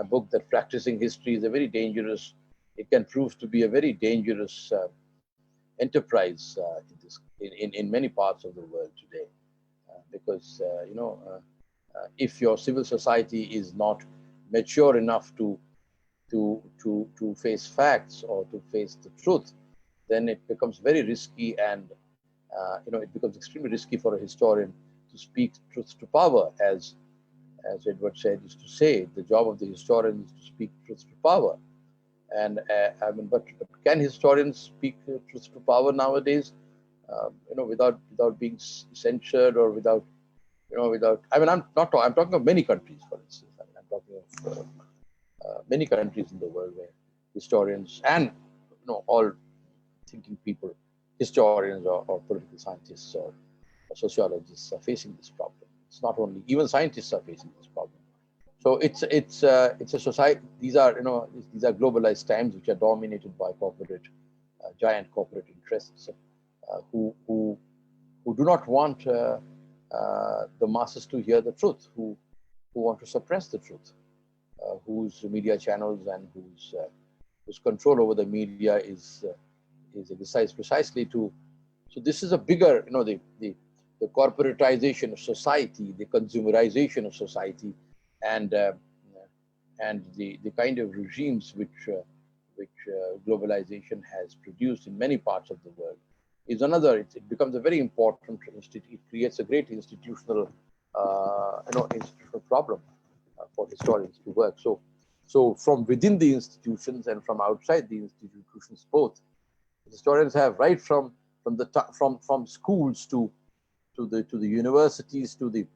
book, that practicing history is a very dangerous. It can prove to be a very dangerous enterprise in many parts of the world today, because if your civil society is not mature enough to face facts or to face the truth, then it becomes very risky, and it becomes extremely risky for a historian to speak truth to power, as Edward said, is to say the job of the historian is to speak truth to power. And but can historians speak truth to power nowadays? Without being censured, or without. I mean, I'm talking of many countries, for instance. I mean, I'm talking of many countries in the world where historians and all thinking people, historians, or political scientists, or sociologists, are facing this problem. It's not only, even scientists are facing this problem. So it's a society. These are globalized times, which are dominated by giant corporate interests, who do not want the masses to hear the truth, who want to suppress the truth, whose media channels and whose control over the media is exercised precisely to. So this is a bigger, the corporatization of society, the consumerization of society, and the kind of regimes which globalization has produced in many parts of the world is another. It becomes a very important. It creates a great institutional institutional problem for historians to work. So So from within the institutions and from outside the institutions both, historians have right from schools to the universities to the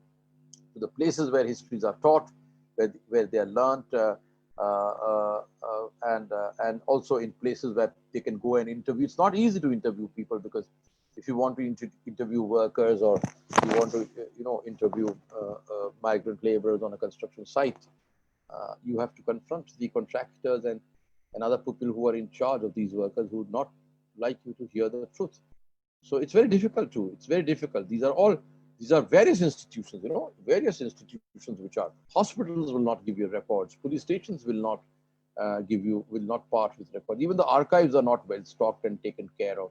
places where histories are taught, where they are learnt, and also in places where they can go and interview. It's not easy to interview people, because if you want to interview workers, or you want to interview migrant laborers on a construction site, you have to confront the contractors and other people who are in charge of these workers, who would not like you to hear the truth. So it's very difficult too. It's very difficult. These are various institutions, various institutions which are hospitals will not give you records. Police stations will not part with records. Even the archives are not well stocked and taken care of.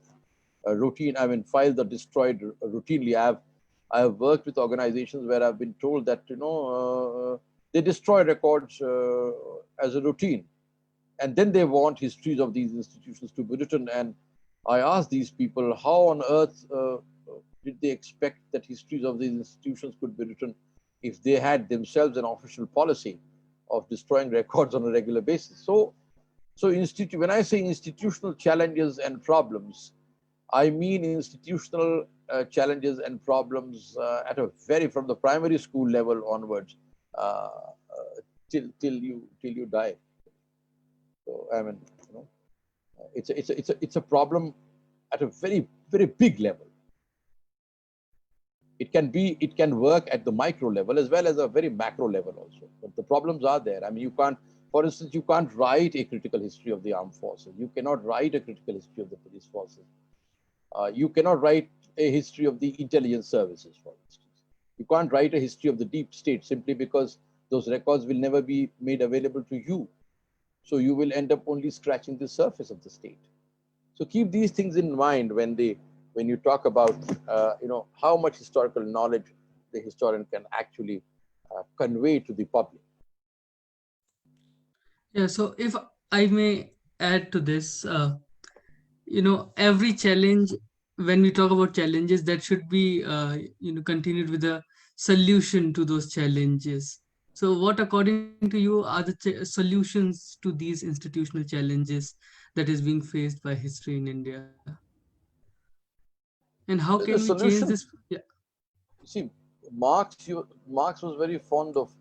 Files are destroyed routinely. I have worked with organizations where I've been told that they destroy records as a routine, and then they want histories of these institutions to be written. And I asked these people, how on earth did they expect that histories of these institutions could be written if they had themselves an official policy of destroying records on a regular basis? So when I say institutional challenges and problems, I mean institutional challenges and problems from the primary school level onwards, till you die. So it's a problem at a very, very big level. It can work at the micro level as well as a very macro level also. But the problems are there. For instance, you can't write a critical history of the armed forces. You cannot write a critical history of the police forces. You cannot write a history of the intelligence services, for instance. You can't write a history of the deep state simply because those records will never be made available to you. So you will end up only scratching the surface of the state. So keep these things in mind when you talk about how much historical knowledge the historian can actually convey to the public. Yeah, so if I may add to this, every challenge, when we talk about challenges, that should be continued with a solution to those challenges. So what, according to you, are the solutions to these institutional challenges that is being faced by history in India, and how The can we change solution, this? Yeah. see, Marx was very fond of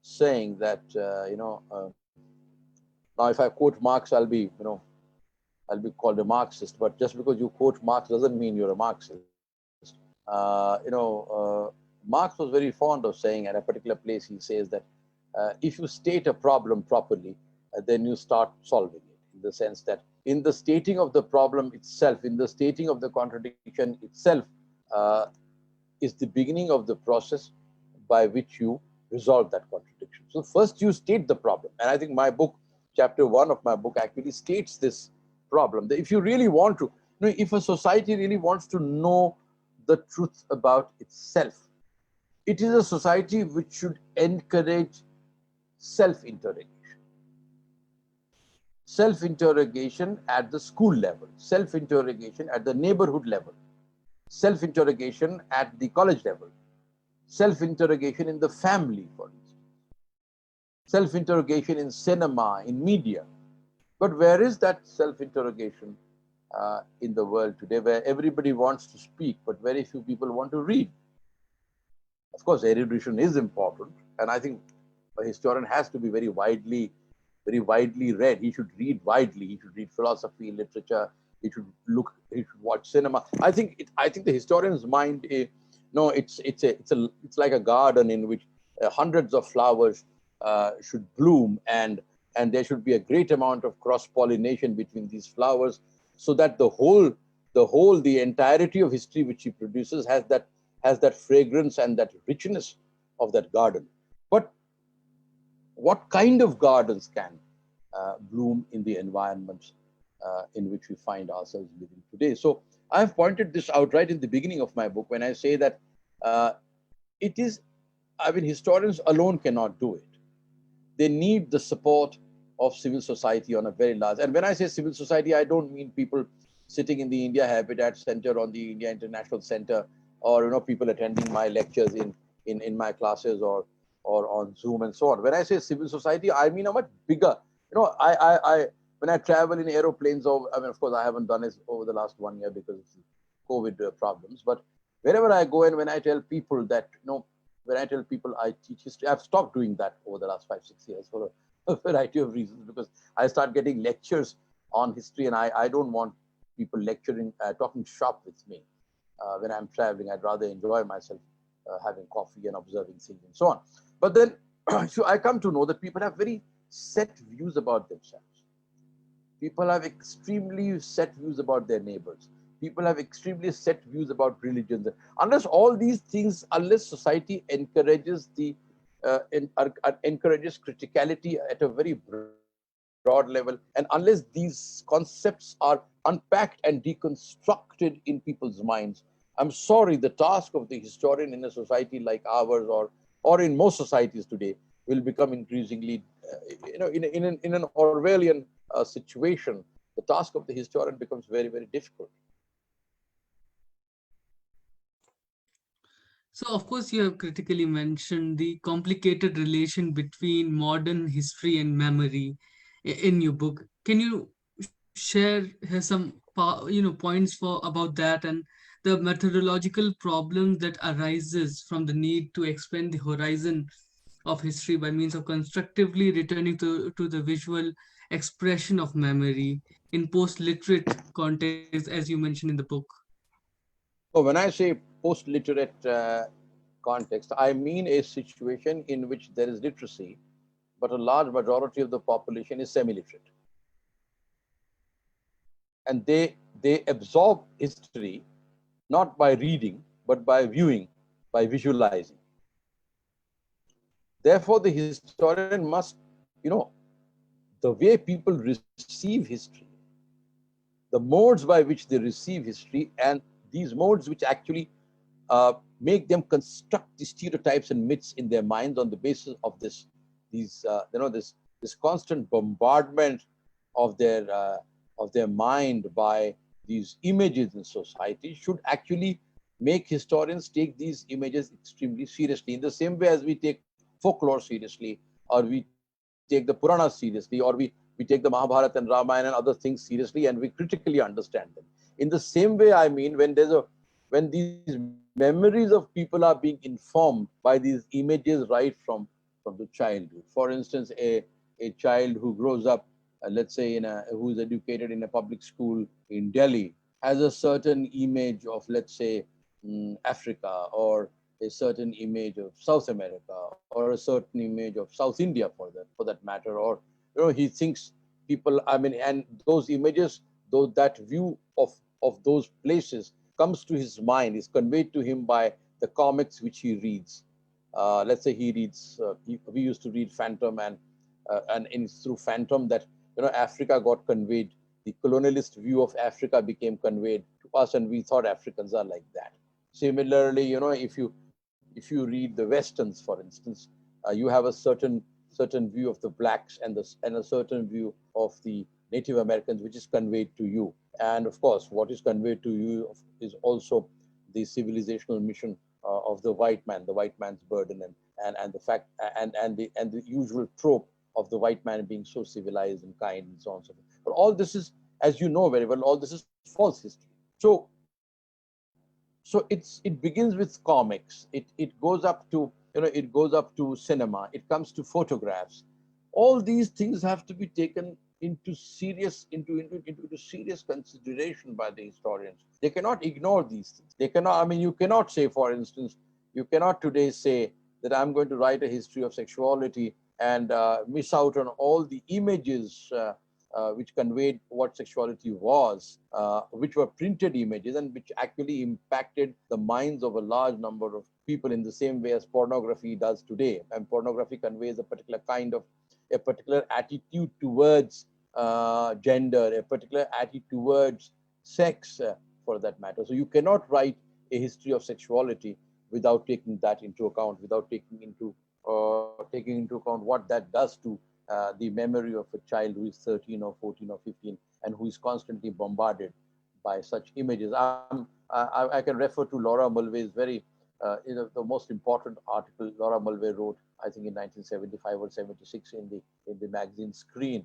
saying that now if I quote Marx, I'll be called a Marxist, but just because you quote Marx doesn't mean you're a Marxist. Marx was very fond of saying at a particular place, he says that if you state a problem properly, then you start solving it, in the sense that in the stating of the problem itself, in the stating of the contradiction itself, uh, is the beginning of the process by which you resolve that contradiction. So first you state the problem. And I think my book, chapter 1 of my book, actually states this problem. That if you really want to, if a society really wants to know the truth about itself, it is a society which should encourage self-interrogation. Self-interrogation at the school level, self-interrogation at the neighborhood level, self-interrogation at the college level, self-interrogation in the family, for instance, self-interrogation in cinema, in media. But where is that self-interrogation in the world today, where everybody wants to speak, but very few people want to read? Of course, erudition is important, and I think a historian has to be very widely read. He should read widely. He should read philosophy, literature. He should watch cinema. I think the historian's mind, it's like a garden in which hundreds of flowers should bloom, and there should be a great amount of cross-pollination between these flowers, so that the entirety of history which he produces has that fragrance and that richness of that garden. But what kind of gardens can bloom in the environments in which we find ourselves living today? So I have pointed this out right in the beginning of my book when I say that historians alone cannot do it. They need the support of civil society on a very large. And when I say civil society, I don't mean people sitting in the India Habitat Center or the India International Center, or people attending my lectures in my classes, or or on Zoom and so on. When I say civil society, I mean a much bigger, when I travel in aeroplanes, or I mean, of course, I haven't done it over the last 1 year because of the COVID problems. But wherever I go and when I tell people that, when I tell people I teach history, I've stopped doing that over the last 5, 6 years for a variety of reasons, because I start getting lectures on history, and I don't want people lecturing, talking shop with me when I'm traveling. I'd rather enjoy myself having coffee and observing things and so on. But then, so I come to know that people have very set views about themselves. People have extremely set views about their neighbors. People have extremely set views about religions. Unless all these things, unless society encourages encourages criticality at a very broad level, and unless these concepts are unpacked and deconstructed in people's minds, I'm sorry, the task of the historian in a society like ours, or in most societies today, will become increasingly, in an Orwellian situation, the task of the historian becomes very, very difficult. So, of course, you have critically mentioned the complicated relation between modern history and memory in your book. Can you share some points for about that, and the methodological problems that arises from the need to expand the horizon of history by means of constructively returning to the visual expression of memory in post-literate context, as you mentioned in the book? So when I say post-literate context, I mean a situation in which there is literacy, but a large majority of the population is semi-literate. And they absorb history not by reading, but by viewing, by visualizing. Therefore, the historian must, the way people receive history, the modes by which they receive history, and these modes which actually make them construct the stereotypes and myths in their minds on the basis of this constant bombardment of their mind by these images in society, should actually make historians take these images extremely seriously, in the same way as we take folklore seriously, or we take the Puranas seriously, or we take the Mahabharata and Ramayana and other things seriously, and we critically understand them. In the same way, I mean, when these memories of people are being informed by these images right from the childhood. For instance, a child who grows up, let's say, who is educated in a public school in Delhi, has a certain image of, let's say, Africa, or a certain image of South America, or a certain image of South India, for that matter, or he thinks people. I mean, and those images, that view of those places comes to his mind, is conveyed to him by the comics which he reads. Let's say he reads. We used to read Phantom, and it's through Phantom that Africa got conveyed. The colonialist view of Africa became conveyed to us, and we thought Africans are like that. Similarly, if you read the Westerns, for instance, you have a certain view of the blacks, and a certain view of the Native Americans, which is conveyed to you. And of course, what is conveyed to you is also the civilizational mission of the white man, the white man's burden, and the fact, and the usual trope of the white man being so civilized and kind and so on and so forth. But all this is, as you know very well, all this is false history. So it begins with comics. It goes up to it goes up to cinema. It comes to photographs. All these things have to be taken into serious consideration by the historians. They cannot ignore these things. They cannot. I mean, you cannot say, for instance, you cannot today say that I'm going to write a history of sexuality and miss out on all the images which conveyed what sexuality was, which were printed images and which actually impacted the minds of a large number of people in the same way as pornography does today. And pornography conveys a particular attitude towards gender, a particular attitude towards sex, for that matter. So you cannot write a history of sexuality without taking that into account, without taking into account what that does to the memory of a child who is 13 or 14 or 15 and who is constantly bombarded by such images. I can refer to Laura Mulvey's very, the most important article Laura Mulvey wrote I think in 1975 or 76 in the magazine Screen,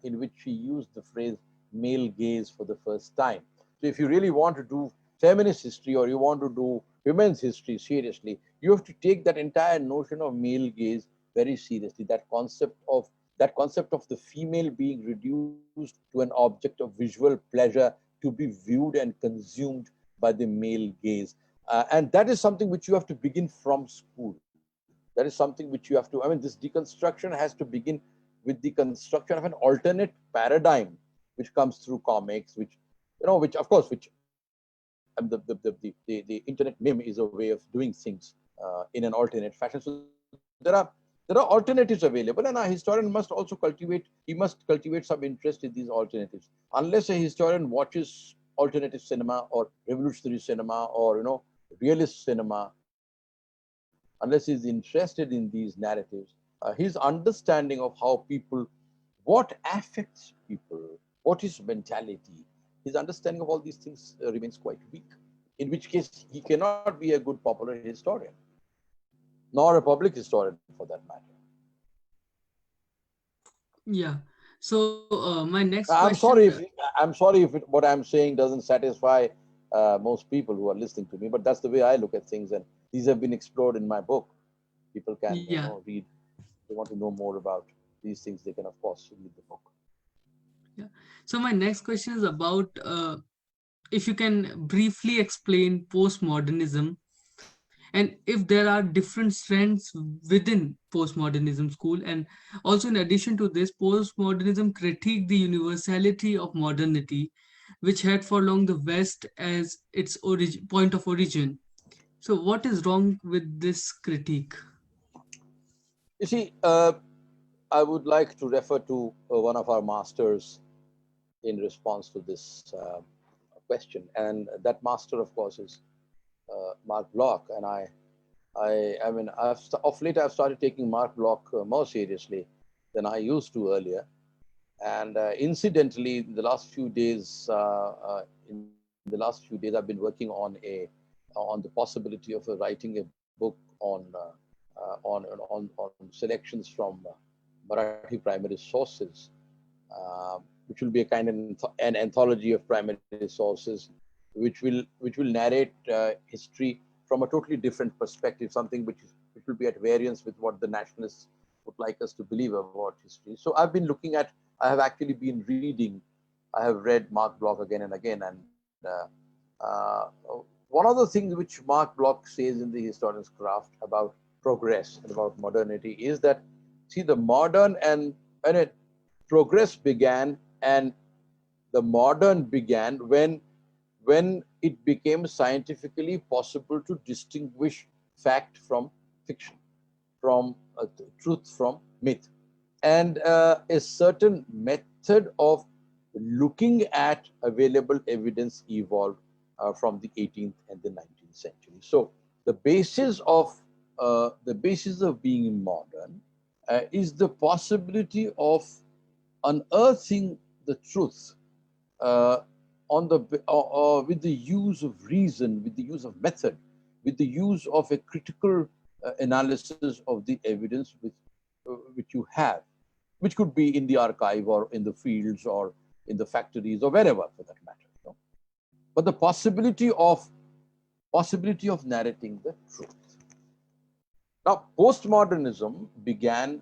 in which she used the phrase male gaze for the first time. So if you really want to do feminist history or you want to do women's history seriously, you have to take that entire notion of male gaze very seriously. That concept of the female being reduced to an object of visual pleasure to be viewed and consumed by the male gaze. And that is something which you have to begin from school. That is something which you have to, I mean, this deconstruction has to begin with the construction of an alternate paradigm, which comes through comics, which of course, the internet meme is a way of doing things in an alternate fashion. So there are alternatives available, and a historian must also cultivate some interest in these alternatives. Unless a historian watches alternative cinema or revolutionary cinema or realist cinema, unless he's interested in these narratives, his understanding of how people, what affects people, what is mentality, his understanding of all these things remains quite weak. In which case, he cannot be a good popular historian, nor a public historian for that matter. Yeah. So my next I'm question. sorry if what I'm saying doesn't satisfy most people who are listening to me, but that's the way I look at things, and these have been explored in my book. People can Yeah. read. If they want to know more about these things, they can of course read the book. Yeah. So my next question is about if you can briefly explain postmodernism and if there are different strands within postmodernism school, and also in addition to this, postmodernism critique the universality of modernity, which had for long the West as its point of origin. So what is wrong with this critique? You see, I would like to refer to one of our masters in response to this question, and that master, of course, is Mark Bloch. And I mean, of late I've started taking Mark Bloch more seriously than I used to earlier. And incidentally, in the last few days, I've been working on the possibility of writing a book on selections from Marathi primary sources, which will be a kind of an anthology of primary sources, which will narrate history from a totally different perspective, something which will be at variance with what the nationalists would like us to believe about history. So I have actually been reading. I have read Mark Bloch again and again, and uh, one of the things which Mark Bloch says in the Historian's Craft about progress and about modernity is that, see, the modern and when it progress began, and the modern began when it became scientifically possible to distinguish fact from fiction, from truth from myth, and a certain method of looking at available evidence evolved from the 18th and the 19th century. So the basis of being modern is the possibility of unearthing the truth uh, on the with the use of reason, with the use of method, with the use of a critical analysis of the evidence which you have, which could be in the archive or in the fields or in the factories or wherever for that matter. But the possibility of narrating the truth. Now, postmodernism began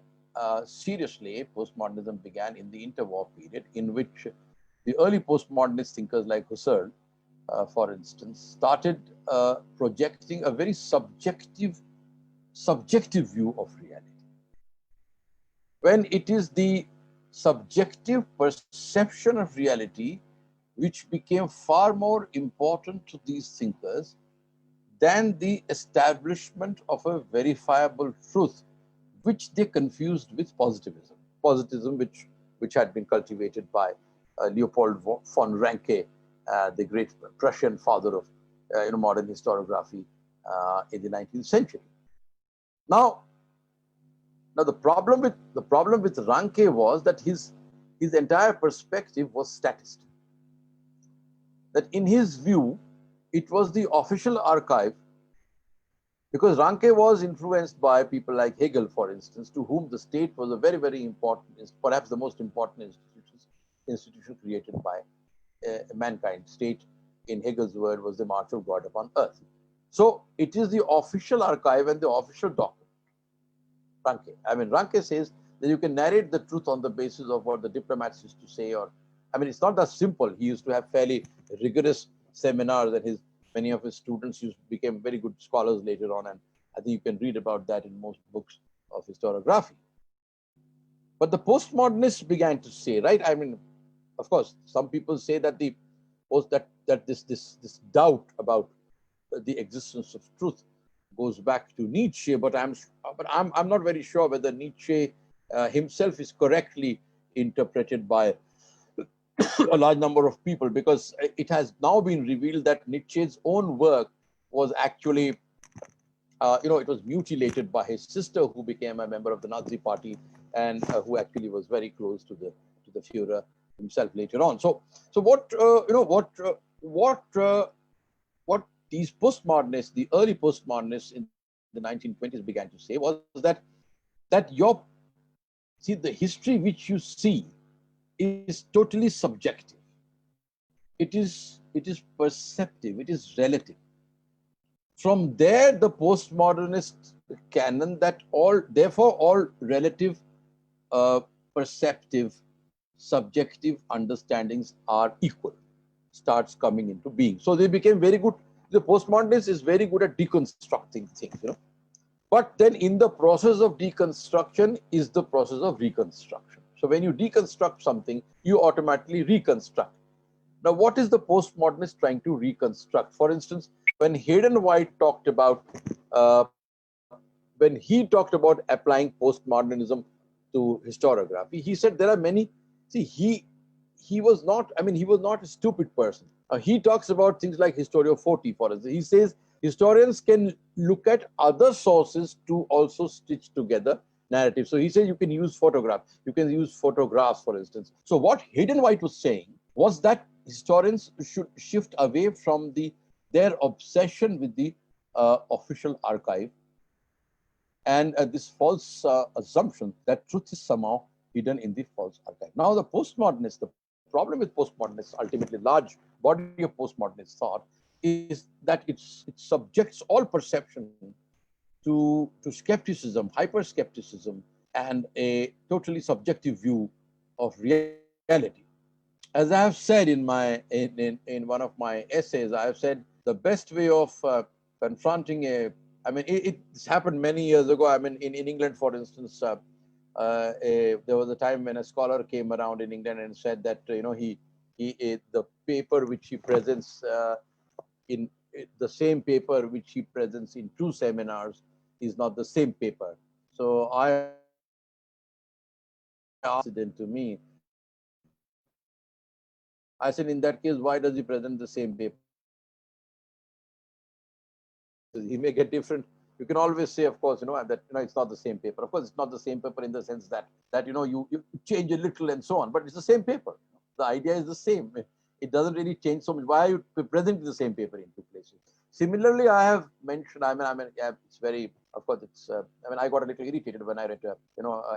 seriously. Postmodernism began in the interwar period, in which the early postmodernist thinkers like Husserl, for instance, started projecting a very subjective view of reality. When it is the subjective perception of reality which became far more important to these thinkers than the establishment of a verifiable truth, which they confused with positivism. Positivism, which had been cultivated by Leopold von Ranke, the great Prussian father of modern historiography in the 19th century. Now, the problem with Ranke was that his entire perspective was statist. That in his view, it was the official archive Because Ranke was influenced by people like Hegel, for instance, to whom the state was a very, very important, perhaps the most important institution created by mankind. State, in Hegel's word, was the march of God upon earth. So it is the official archive and the official document. Ranke. I mean, Ranke says that you can narrate the truth on the basis of what the diplomats used to say, or, I mean, it's not that simple. He used to have fairly rigorous seminars, and many of his students became very good scholars later on, and I think you can read about that in most books of historiography. But the postmodernists began to say, right? I mean, of course, some people say that this doubt about the existence of truth goes back to Nietzsche, but I'm not very sure whether Nietzsche himself is correctly interpreted by a large number of people, because it has now been revealed that Nietzsche's own work was actually, it was mutilated by his sister, who became a member of the Nazi party, and who actually was very close to the Führer himself later on. So what these postmodernists, the early postmodernists in the 1920s, began to say was that the history which you see is totally subjective. It is perceptive. It is relative. From there, the postmodernist canon that therefore all relative, perceptive, subjective understandings are equal starts coming into being. So they became very good. The postmodernist is very good at deconstructing things, But then in the process of deconstruction is the process of reconstruction. So when you deconstruct something, you automatically reconstruct. Now, what is the postmodernist trying to reconstruct? For instance, when Hayden White talked about, applying postmodernism to historiography, he said there are many. See, he was not a stupid person. He talks about things like historiography, for instance. He says historians can look at other sources to also stitch together narratives. So he says you can use photographs, for instance. So what Hayden White was saying was that historians should shift away from their obsession with the official archive and this false assumption that truth is somehow hidden in the false archive. Now, the problem with postmodernists, ultimately large body of postmodernist thought, is that it subjects all perception to skepticism, hyper-skepticism, and a totally subjective view of reality. As I have said in one of my essays, I have said the best way of confronting it's happened many years ago. I mean, in England, for instance, there was a time when a scholar came around in England and said that the paper which he presents in the same paper which he presents in two seminars is not the same paper. So I asked it to me. I said, in that case, why does he present the same paper? He may get different. You can always say, of course, that it's not the same paper. Of course, it's not the same paper in the sense that you change a little and so on, but it's the same paper. The idea is the same. It doesn't really change so much. Why are you presenting the same paper in two places? Similarly, I have mentioned. It's very. Of course, it's. I got a little irritated when I read,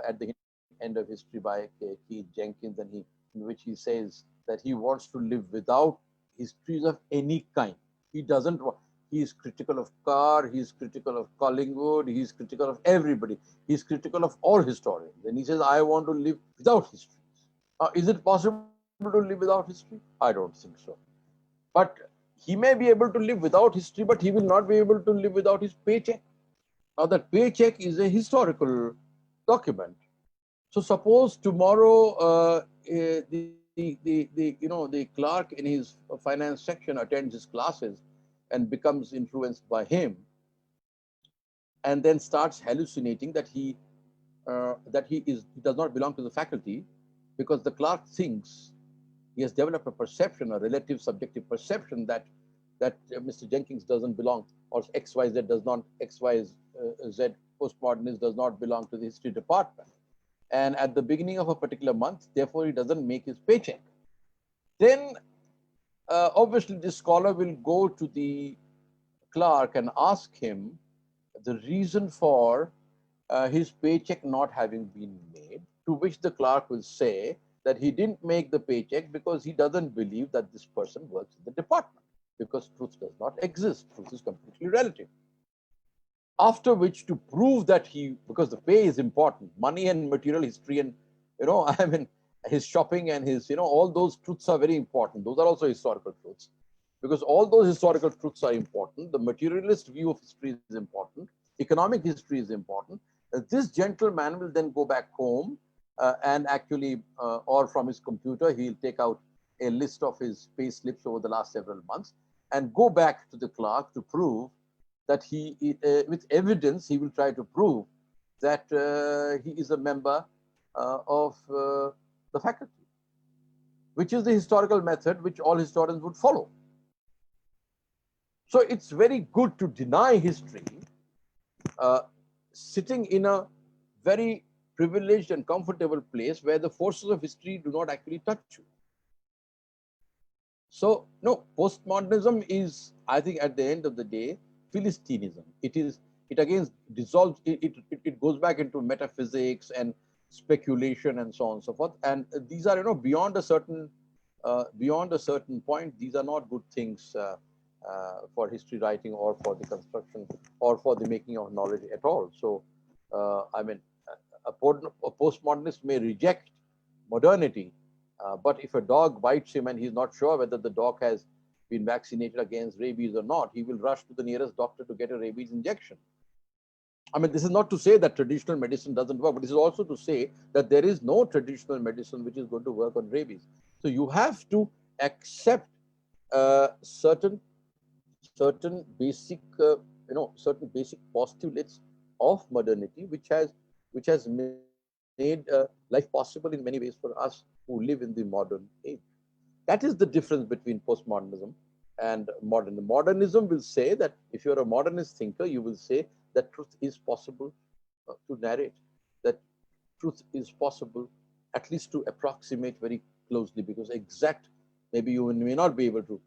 at the end of history by Keith Jenkins, in which he says that he wants to live without histories of any kind. He doesn't want. He is critical of Carr, he is critical of Collingwood, he is critical of everybody. He is critical of all historians. And he says, I want to live without histories. Is it possible to live without history? I don't think so. But he may be able to live without history, but he will not be able to live without his paycheck. Now, that paycheck is a historical document. So suppose tomorrow the clerk in his finance section attends his classes and becomes influenced by him, and then starts hallucinating that he does not belong to the faculty, because the clerk thinks he has developed a perception, a relative subjective perception that Mr. Jenkins doesn't belong, or XYZ does not, XYZ postmodernist does not belong to the history department. And at the beginning of a particular month, therefore, he doesn't make his paycheck. Then obviously this scholar will go to the clerk and ask him the reason for his paycheck not having been made, to which the clerk will say that he didn't make the paycheck because he doesn't believe that this person works in the department, because truth does not exist. Truth is completely relative. After which, to prove that because the pay is important, money and material history and, I mean, his shopping and his, all those truths are very important. Those are also historical truths, because all those historical truths are important. The materialist view of history is important. Economic history is important. This gentleman will then go back home and actually, or from his computer, he'll take out a list of his pay slips over the last several months and go back to the clerk to prove that with evidence, he will try to prove that he is a member of the faculty, which is the historical method which all historians would follow. So it's very good to deny history, sitting in a very privileged and comfortable place where the forces of history do not actually touch you. So, no, postmodernism is, I think, at the end of the day, Philistinism. It again dissolves, it goes back into metaphysics and speculation and so on and so forth. And these are, beyond a certain point, these are not good things for history writing or for the construction or for the making of knowledge at all. So, I mean, a postmodernist may reject modernity, but if a dog bites him and he's not sure whether the dog has been vaccinated against rabies or not, he will rush to the nearest doctor to get a rabies injection. I mean, this is not to say that traditional medicine doesn't work, but this is also to say that there is no traditional medicine which is going to work on rabies. So you have to accept certain basic certain basic postulates of modernity, which has made life possible in many ways for us who live in the modern age. That is the difference between postmodernism and modernism. Modernism will say that if you're a modernist thinker, you will say that truth is possible to narrate, that truth is possible at least to approximate very closely, because exact, maybe you may not be able to,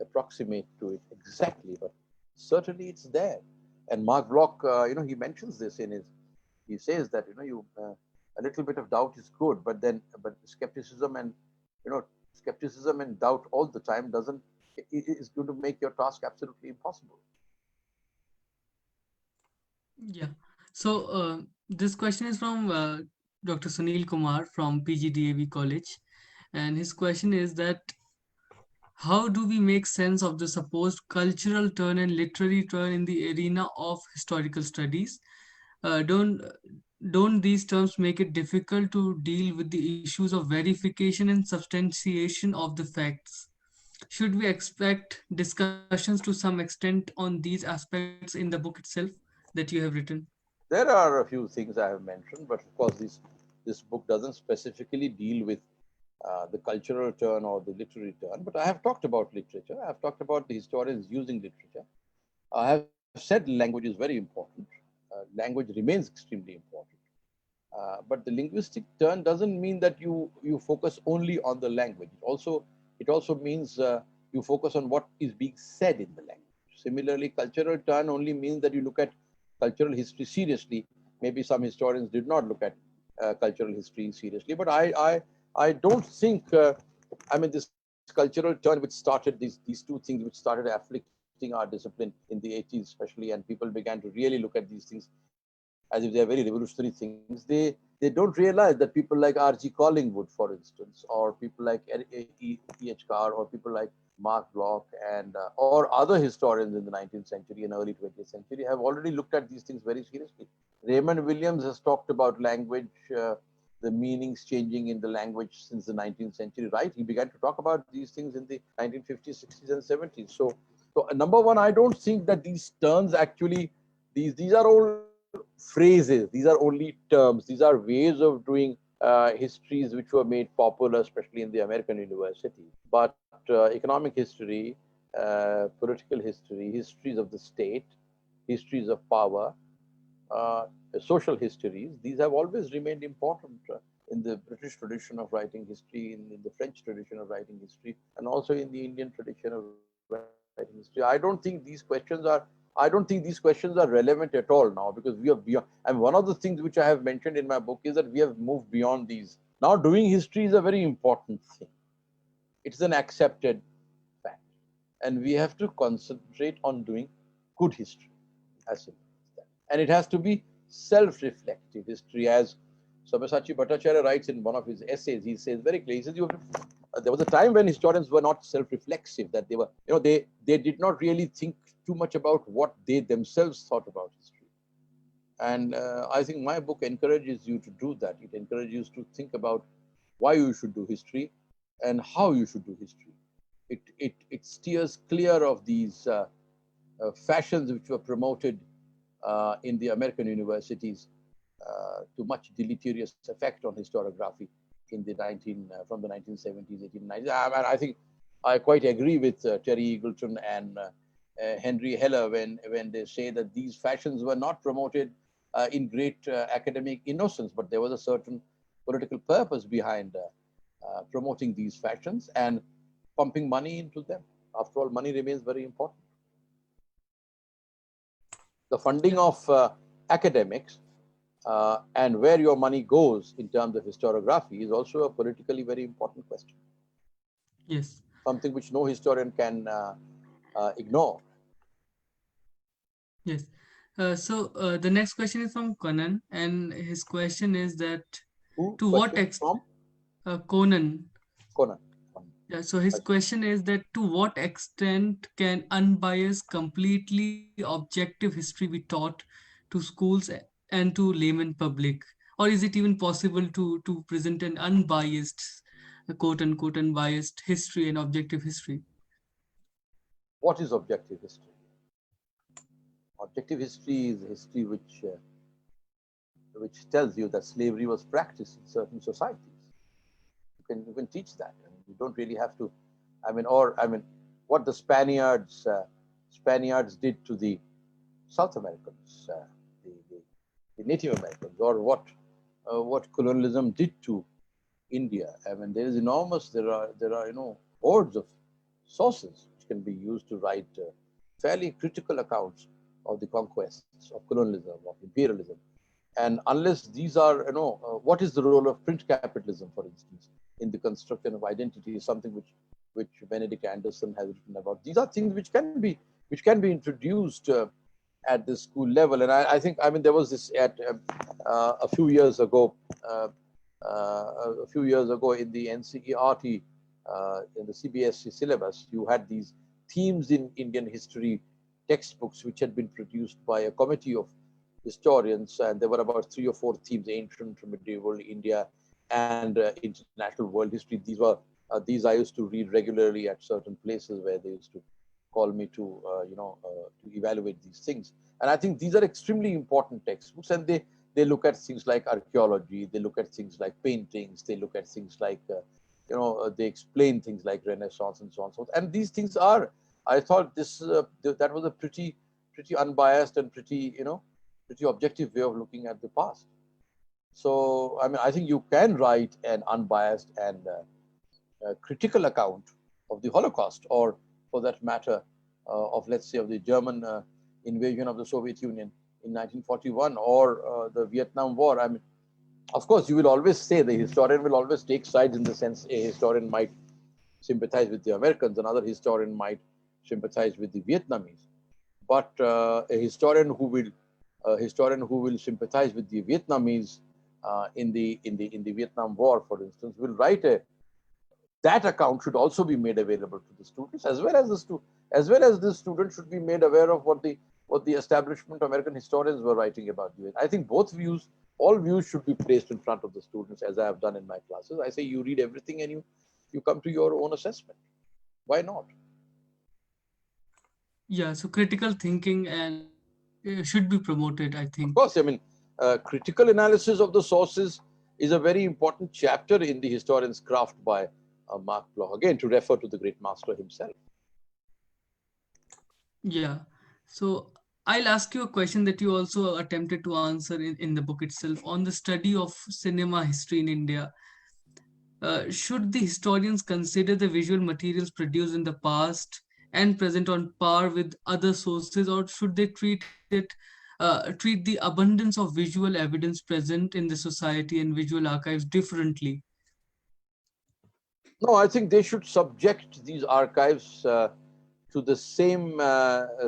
approximate to it exactly, but certainly it's there. And Mark Bloch, he mentions this he says that, a little bit of doubt is good, but skepticism and, skepticism and doubt all the time is going to make your task absolutely impossible. Yeah. So this question is from Dr. Sunil Kumar from PGDAV College, and his question is that how do we make sense of the supposed cultural turn and literary turn in the arena of historical studies? Uh, don't don't these terms make it difficult to deal with the issues of verification and substantiation of the facts? Should we expect discussions to some extent on these aspects in the book itself that you have written? There are a few things I have mentioned, but of course, this book doesn't specifically deal with the cultural turn or the literary turn. But I have talked about literature. I have talked about the historians using literature. I have said language is very important. Language remains extremely important. But the linguistic turn doesn't mean that you focus only on the language. It also means you focus on what is being said in the language. Similarly, cultural turn only means that you look at cultural history seriously. Maybe some historians did not look at cultural history seriously, but I don't think. I mean, this cultural turn which started these two things which started afflicting our discipline in the 80s, especially, and people began to really look at these things as if they are very revolutionary things. They don't realize that people like R.G. Collingwood, for instance, or people like E.H. Carr, or people like Mark Bloch, and or other historians in the 19th century and early 20th century have already looked at these things very seriously. Raymond Williams has talked about language, the meanings changing in the language since the 19th century, right? He began to talk about these things in the 1950s, 60s, and 70s. So number one, I don't think that these terms actually, these are all phrases, these are only terms, these are ways of doing histories which were made popular, especially in the American universities. But economic history, political history, histories of the state, histories of power, uh, social histories, these have always remained important in the British tradition of writing history, in the French tradition of writing history, and also in the Indian tradition of writing history. I don't think these questions are I don't think these questions are relevant at all now, because we are beyond. And one of the things which I have mentioned in my book is that we have moved beyond these. Now, doing history is a very important thing. It's an accepted fact. And we have to concentrate on doing good history, as simple as that. And it has to be self-reflective history, as Sabyasachi Bhattacharya writes in one of his essays. He says very clearly, he says, there was a time when historians were not self-reflexive, that they were, they did not really think too much about what they themselves thought about history. And I think my book encourages you to do that. It encourages you to think about why you should do history and how you should do history. It steers clear of these fashions which were promoted in the American universities to much deleterious effect on historiography in the from the 1970s, 1890s. I think I quite agree with Terry Eagleton and Henry Heller when they say that these fashions were not promoted in great academic innocence, but there was a certain political purpose behind promoting these fashions and pumping money into them. After all, money remains very important. The funding of academics and where your money goes in terms of historiography is also a politically very important question. Yes. Something which no historian can ignore. Yes. So the next question is from Conan, and his question is that to what extent Conan. Conan. Yeah, so his question is that to what extent can unbiased, completely objective history be taught to schools and to layman public? Or is it even possible to present an unbiased, quote unquote, unbiased history and objective history? What is objective history? Objective history is history which tells you that slavery was practiced in certain societies. You can teach that, and you don't really have to. What the Spaniards did to the South Americans, the Native Americans, or what colonialism did to India. I mean, there is enormous. There are hordes of sources which can be used to write fairly critical accounts of the conquests of colonialism, of imperialism. And unless these are, what is the role of print capitalism, for instance, in the construction of identity, is something which Benedict Anderson has written about. These are things which can be introduced at the school level. And I think, there was this at a few years ago in the NCERT, in the CBSE syllabus, you had these themes in Indian history textbooks which had been produced by a committee of historians, and there were about 3 or 4 themes: ancient, medieval India, and international world history. These I used to read regularly at certain places where they used to call me to to evaluate these things. And I think these are extremely important textbooks, and they look at things like archaeology, they look at things like paintings, they look at things like they explain things like Renaissance and so on and so forth. And these things are, I thought that was a pretty unbiased and pretty objective way of looking at the past. So I think you can write an unbiased and critical account of the Holocaust, or for that matter, of, let's say, of the German invasion of the Soviet Union in 1941, or the Vietnam War. Of course, you will always say, the historian will always take sides, in the sense a historian might sympathize with the Americans, another historian might sympathize with the Vietnamese. But a historian who will sympathize with the Vietnamese in the Vietnam War, for instance, will write that account should also be made available to the students, as well as the students should be made aware of what the establishment American historians were writing about the. I think all views should be placed in front of the students, as I have done in my classes. I say, you read everything and you come to your own assessment. Why not? Yeah, so critical thinking and should be promoted, I think. Of course, critical analysis of the sources is a very important chapter in the historian's craft by Mark Bloch, again, to refer to the great master himself. Yeah. So I'll ask you a question that you also attempted to answer in the book itself on the study of cinema history in India. Should the historians consider the visual materials produced in the past and present on par with other sources, or should they treat the abundance of visual evidence present in the society and visual archives differently? No, I think they should subject these archives to the same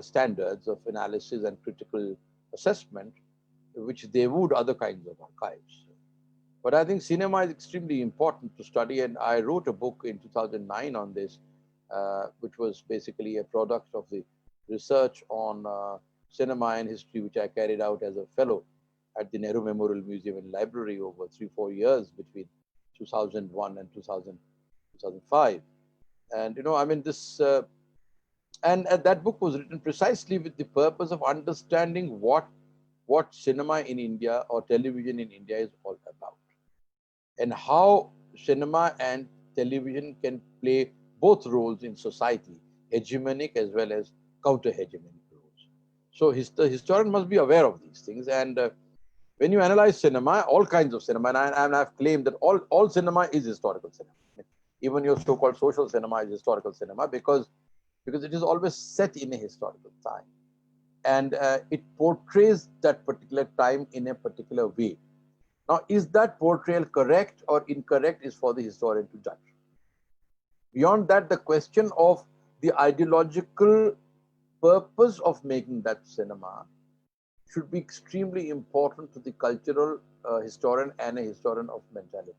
standards of analysis and critical assessment which they would other kinds of archives. But I think cinema is extremely important to study, and I wrote a book in 2009 on this, which was basically a product of the research on cinema and history, which I carried out as a fellow at the Nehru Memorial Museum and Library over 3-4 years between 2001 and 2005. And, I mean, and that book was written precisely with the purpose of understanding what cinema in India or television in India is all about, and how cinema and television can play both roles in society, hegemonic as well as counter-hegemonic roles. So the historian must be aware of these things. And when you analyze cinema, all kinds of cinema, and I've claimed that all cinema is historical cinema. Even your so-called social cinema is historical cinema because it is always set in a historical time. And it portrays that particular time in a particular way. Now, is that portrayal correct or incorrect is for the historian to judge. Beyond that, the question of the ideological purpose of making that cinema should be extremely important to the cultural historian and a historian of mentality.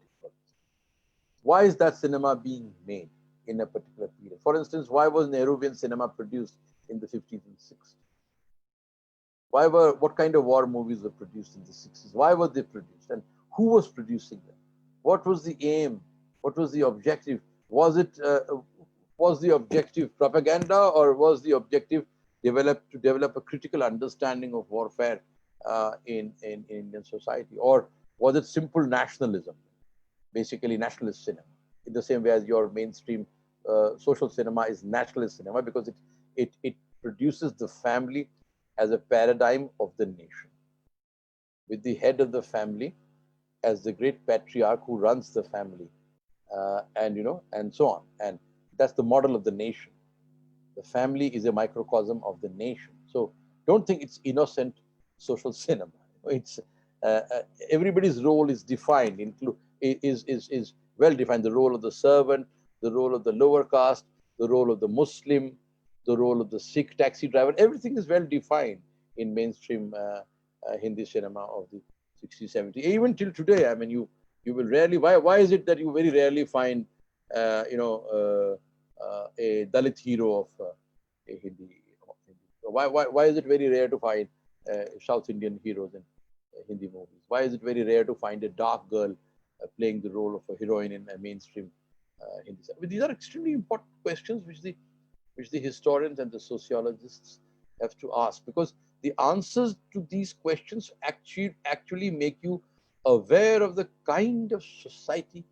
Why is that cinema being made in a particular period? For instance, why was Nehruvian cinema produced in the 50s and 60s? What kind of war movies were produced in the 60s? Why were they produced? And who was producing them? What was the aim? What was the objective? Was the objective propaganda, or was the objective to develop a critical understanding of warfare in Indian society? Or was it simple nationalism, basically nationalist cinema, in the same way as your mainstream social cinema is nationalist cinema, because it produces the family as a paradigm of the nation, with the head of the family as the great patriarch who runs the family, and so on. And that's the model of the nation. The family is a microcosm of the nation. So don't think it's innocent social cinema. It's everybody's role is defined, is well defined. The role of the servant, the role of the lower caste, the role of the Muslim, the role of the Sikh taxi driver. Everything is well defined in mainstream Hindi cinema of the 60s, 70s. Even till today, I mean, you will rarely. Why is it that you very rarely find a Dalit hero of a Hindi? Why is it very rare to find South Indian heroes in Hindi movies? Why is it very rare to find a dark girl playing the role of a heroine in a mainstream Hindi cinema? But these are extremely important questions which the historians and the sociologists have to ask, because the answers to these questions actually make you aware of the kind of society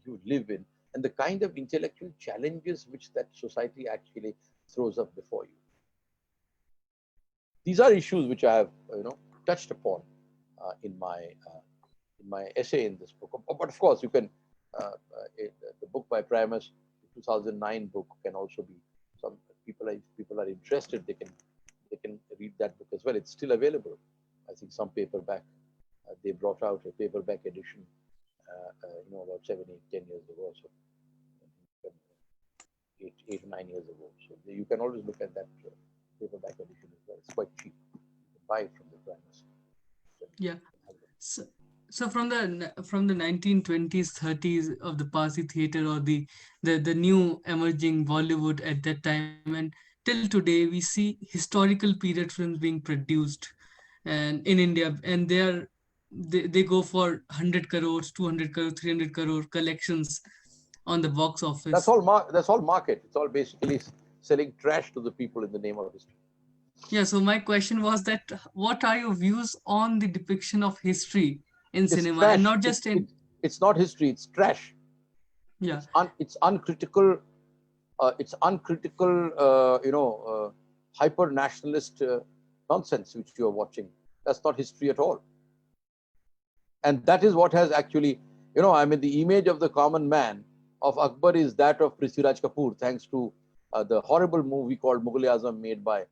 you live in and the kind of intellectual challenges which that society actually throws up before you. These are issues which I have touched upon in my essay in this book. But of course, you can the book by Primus, the 2009 book, can also be, some people are interested, they can read that book as well. It's still available. I think some paperback, they brought out a paperback edition about 7, 8, 10 years ago, so 8 or 9 years ago. So you can always look at that paperback edition as well. It's quite cheap. You can buy it from the Primus. Yeah. So from the 1920s, 30s of the Parsi theater, or the new emerging Bollywood at that time, and till today, we see historical period films being produced, and in India, and they go for 100 crores, 200 crores, 300 crore collections on the box That's office. all. That's all market. It's all basically selling trash to the people in the name of history. Yeah, so my question was that what are your views on the depiction of history in It's cinema, and trash. not just in, It's not history. It's trash. yeah. It's uncritical. It's uncritical. Hyper nationalist nonsense which you are watching. That's not history at all. And that is what has actually, I mean, the image of the common man of Akbar is that of Prithviraj Kapoor, thanks to the horrible movie called Mughal-e-Azam made by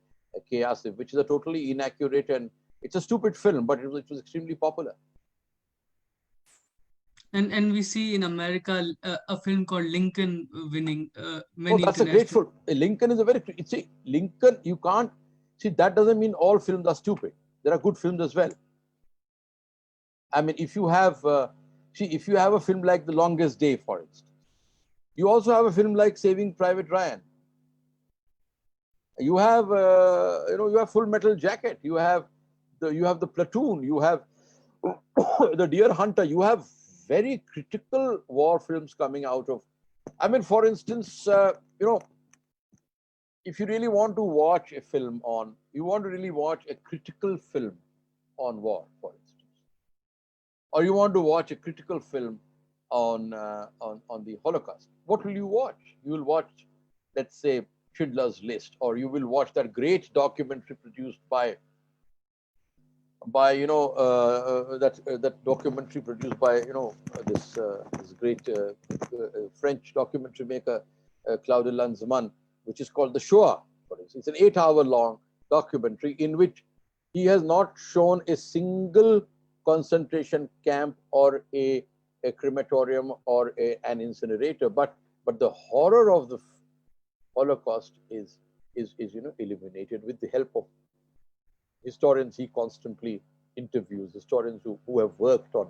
K. Asif, which is a totally inaccurate and it's a stupid film, but it was extremely popular. And we see in America a film called Lincoln winning Oh, many that's a great international. film. Lincoln is a very, see, Lincoln, you can't, see, that doesn't mean all films are stupid. There are good films as well. I mean, if you have, if you have a film like The Longest Day, for instance, you also have a film like Saving Private Ryan. You have, you have Full Metal Jacket. You have the Platoon. You have the Deer Hunter. You have very critical war films coming out of. I mean, for instance, if you really want to watch a film on, you want to really watch a critical film on war, for instance, or you want to watch a critical film on the Holocaust, what will you watch? You will watch, let's say, Schindler's List, or you will watch that great documentary produced by that documentary produced by this great French documentary maker Claude Lanzmann, which is called The Shoah. For instance, it's an 8-hour long documentary in which he has not shown a single concentration camp or a crematorium or an incinerator, but the horror of the Holocaust is illuminated with the help of historians he constantly interviews, historians who have worked on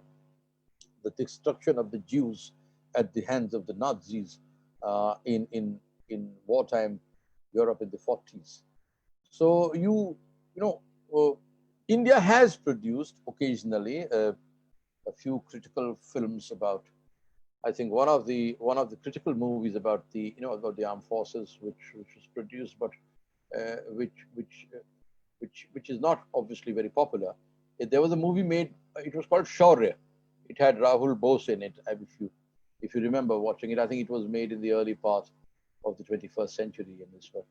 the destruction of the Jews at the hands of the Nazis in wartime Europe in the 40s. So India has produced occasionally a few critical films about. I think one of the critical movies about the armed forces, which was produced, but which is not obviously very popular. There was a movie made. It was called Shaurya. It had Rahul Bose in it. If you remember watching it, I think it was made in the early part of the 21st century in this one,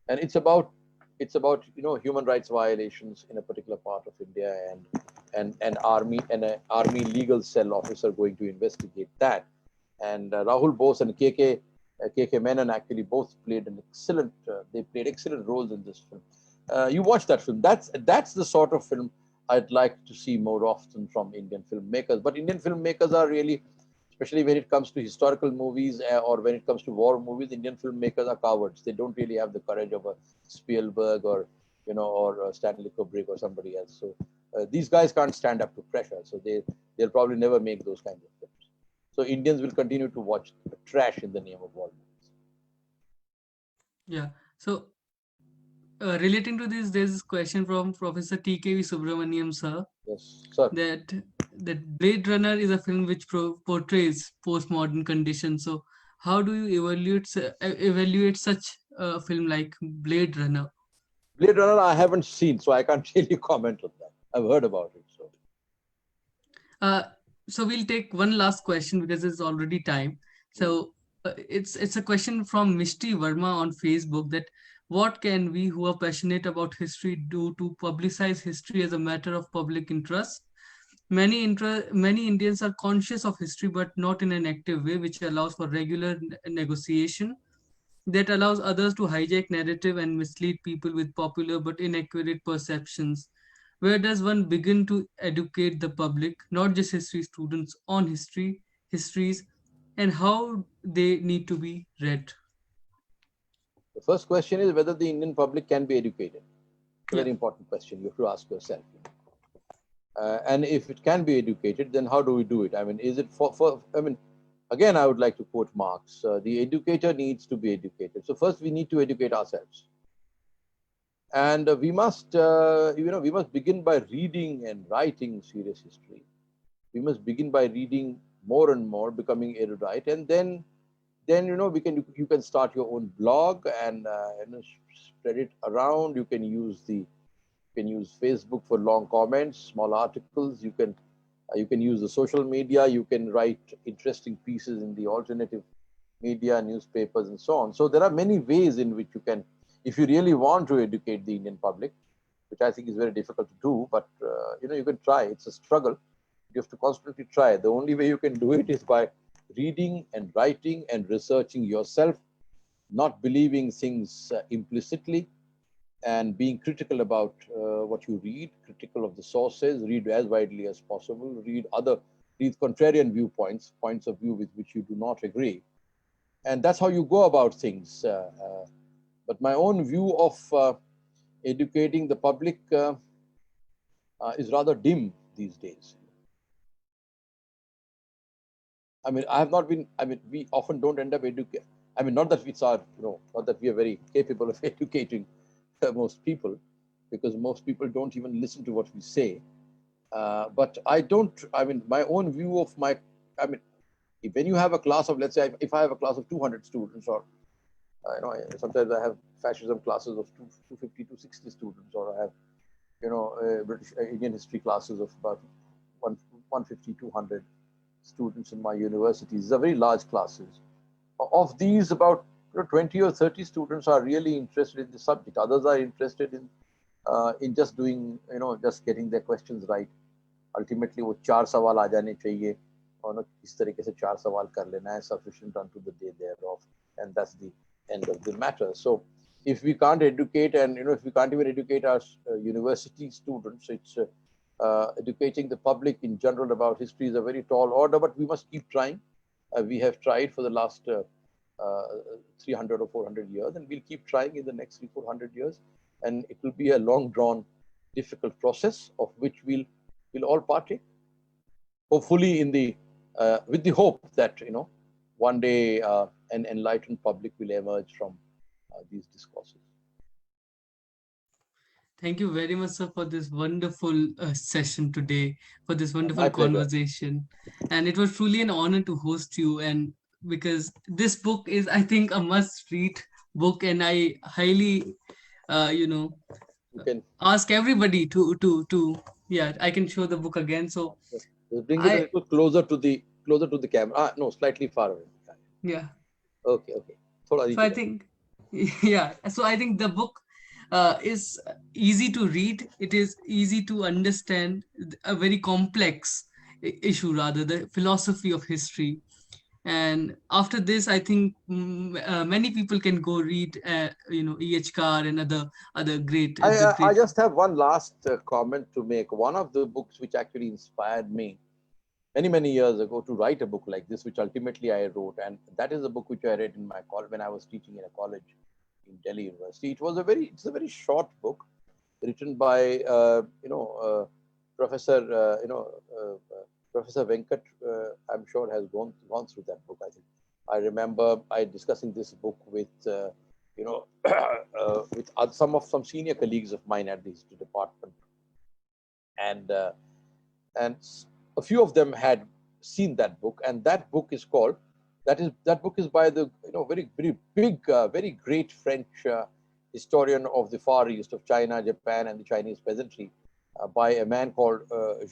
and it's about human rights violations in a particular part of India, and an army legal cell officer going to investigate that. And Rahul Bose and KK Menon actually both played they played excellent roles in this film. You watch that film. That's the sort of film I'd like to see more often from Indian filmmakers. But Indian filmmakers are really, especially when it comes to historical movies or when it comes to war movies, Indian filmmakers are cowards. They don't really have the courage of a Spielberg or Stanley Kubrick or somebody else. So these guys can't stand up to pressure. So they'll probably never make those kinds of films. So Indians will continue to watch trash in the name of war movies. Yeah. So relating to this, there's this question from Professor T.K.V. Subramaniam sir, Yes, sir. that Blade Runner is a film which portrays postmodern conditions. So how do you evaluate such a film like Blade Runner? Blade Runner I haven't seen, so I can't really comment on that. I've heard about it. Uh, so we'll take one last question because it's already time. So it's a question from Mishti Verma on Facebook, that what can we who are passionate about history do to publicize history as a matter of public interest? Many Indians are conscious of history, but not in an active way, which allows for regular negotiation that allows others to hijack narrative and mislead people with popular but inaccurate perceptions. Where does one begin to educate the public, not just history students, on histories, and how they need to be read? The first question is whether the Indian public can be educated. It's a Yeah. very important question you have to ask yourself. And if it can be educated, then how do we do it? I mean, is it again, I would like to quote Marx, the educator needs to be educated. So first we need to educate ourselves. And we must begin by reading and writing serious history. We must begin by reading more and more, becoming erudite, and then you can start your own blog and spread it around. You can use Facebook for long comments, small articles. You can use the social media. You can write interesting pieces in the alternative media, newspapers, and so on. So there are many ways in which you can, if you really want to educate the Indian public, which I think is very difficult to do, but you can try. It's a struggle. You have to constantly try. The only way you can do it is by reading and writing and researching yourself, not believing things implicitly, and being critical about what you read, critical of the sources, read as widely as possible, read contrarian viewpoints, points of view with which you do not agree. And that's how you go about things. But my own view of educating the public is rather dim these days. I mean, I have not been, I mean, we often don't end up educating. I mean, not that it's our, not that we are very capable of educating most people, because most people don't even listen to what we say. But I mean, my own view of I mean, when you have a class of, let's say, if I have a class of 200 students, or, sometimes I have fascism classes of 250 to 60 students, or I have, British Indian history classes of about 150, 200 students in my universities. These are very large classes. Of these, about 20 or 30 students are really interested in the subject. Others are interested in just doing, just getting their questions right. Ultimately, वो 4 सवाल आ जाने चाहिए और किस तरीके से 4 सवाल कर लेना है, sufficient unto the day thereof, and that's the end of the matter. So, if we can't educate, and if we can't even educate our university students, it's educating the public in general about history is a very tall order, but we must keep trying. We have tried for the last 300 or 400 years, and we'll keep trying in the next 300-400 years. And it will be a long drawn, difficult process of which we'll all partake. Hopefully, with the hope that one day an enlightened public will emerge from these discourses. Thank you very much, sir, for this wonderful session today, for this wonderful My pleasure. conversation. And it was truly an honor to host you. And because this book is, I think, a must read book, and I highly, you can ask everybody to, yeah, I can show the book again. So just bring it a I, little closer to the camera. No, slightly far away. yeah. Okay. Thoda So niche I kar. think, yeah. So I think the book is easy to read. It is easy to understand a very complex issue, rather the philosophy of history. And after this, I think many people can go read, E.H. Carr and other great the I great. just have one last comment to make. One of the books which actually inspired me many years ago to write a book like this, which ultimately I wrote, and that is a book which I read in my college when I was teaching in a college in Delhi University. It's a very short book written by Professor Professor Venkat. I'm sure has gone through that book. I think I remember I discussing this book with with some senior colleagues of mine at the history department, and and a few of them had seen that book, and that book is called that book is by the very big very great French historian of the Far East, of China, Japan, and the Chinese peasantry, by a man called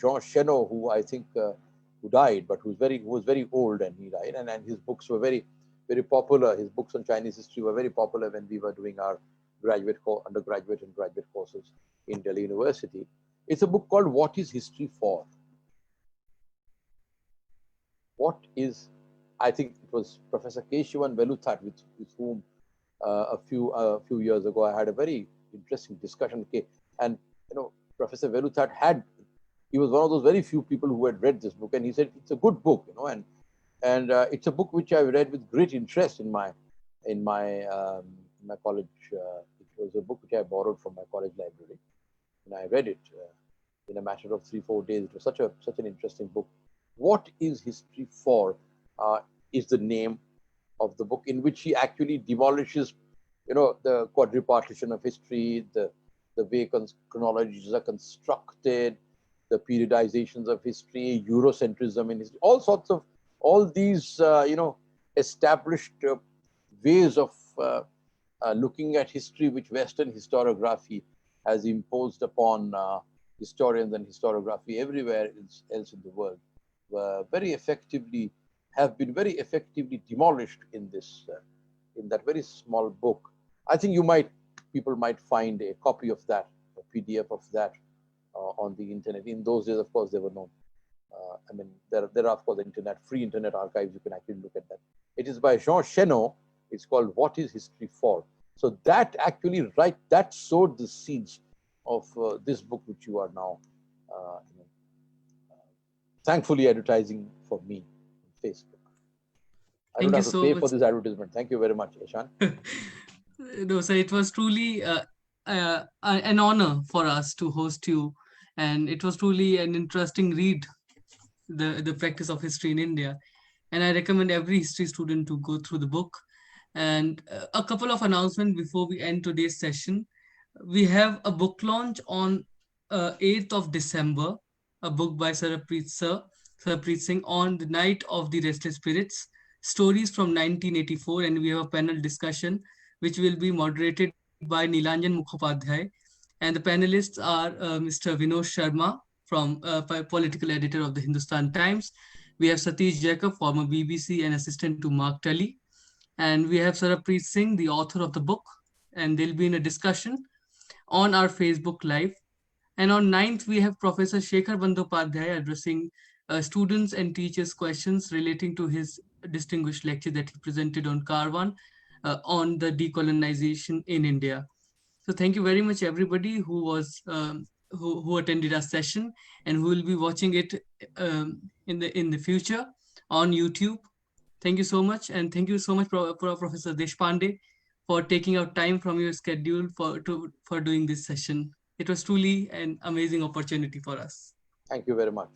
Jean Chenot, who I think who died, but who was very old, and he died, and his books were very popular. His books on Chinese history were very popular when we were doing our undergraduate and graduate courses in Delhi University. It's a book called What is History For? What is, I think it was Professor Keshavan Veluthat with whom a few years ago I had a very interesting discussion. Okay, and Professor Veluthat he was one of those very few people who had read this book, and he said it's a good book, and it's a book which I read with great interest in my college. It was a book which I borrowed from my college library, and I read it in a matter of 3-4 days. It was such an interesting book. What is History For? Is the name of the book, in which he actually demolishes, the quadripartition of history, the way chronologies are constructed, the periodizations of history, Eurocentrism in history, all these, established ways of looking at history, which Western historiography has imposed upon historians and historiography everywhere else in the world, have been very effectively demolished in that very small book. I think people might find a copy of that, a PDF of that on the internet. In those days, of course, there were no. There are, of course, free internet archives. You can actually look at that. It is by Jean Chenot. It's called What is History For? So that actually, right, that sowed the seeds of this book, which you are now thankfully advertising for me on Facebook. I don't Thank you have to so pay much. for this advertisement. Thank you very much, Eshan. No, so it was truly an honor for us to host you, and it was truly an interesting read, the practice of history in India. And I recommend every history student to go through the book. And a couple of announcements before we end today's session. We have a book launch on 8th of December, a book by Sarpreet Singh on the Night of the Restless Spirits, Stories from 1984, and we have a panel discussion which will be moderated by Nilanjan Mukhopadhyay. And the panelists are Mr. Vinod Sharma from political editor of the Hindustan Times. We have Satish Jacob, former BBC and assistant to Mark Tully. And we have Sarpreet Singh, the author of the book, and they'll be in a discussion on our Facebook Live. And on 9th, we have Professor Shekhar Bandyopadhyay addressing students and teachers' questions relating to his distinguished lecture that he presented on Karwaan on the decolonization in India. So thank you very much, everybody who attended our session and who will be watching it in the future on YouTube. Thank you so much, and thank you so much, Professor Deshpande, for taking out time from your schedule for doing this session. It was truly an amazing opportunity for us. Thank you very much.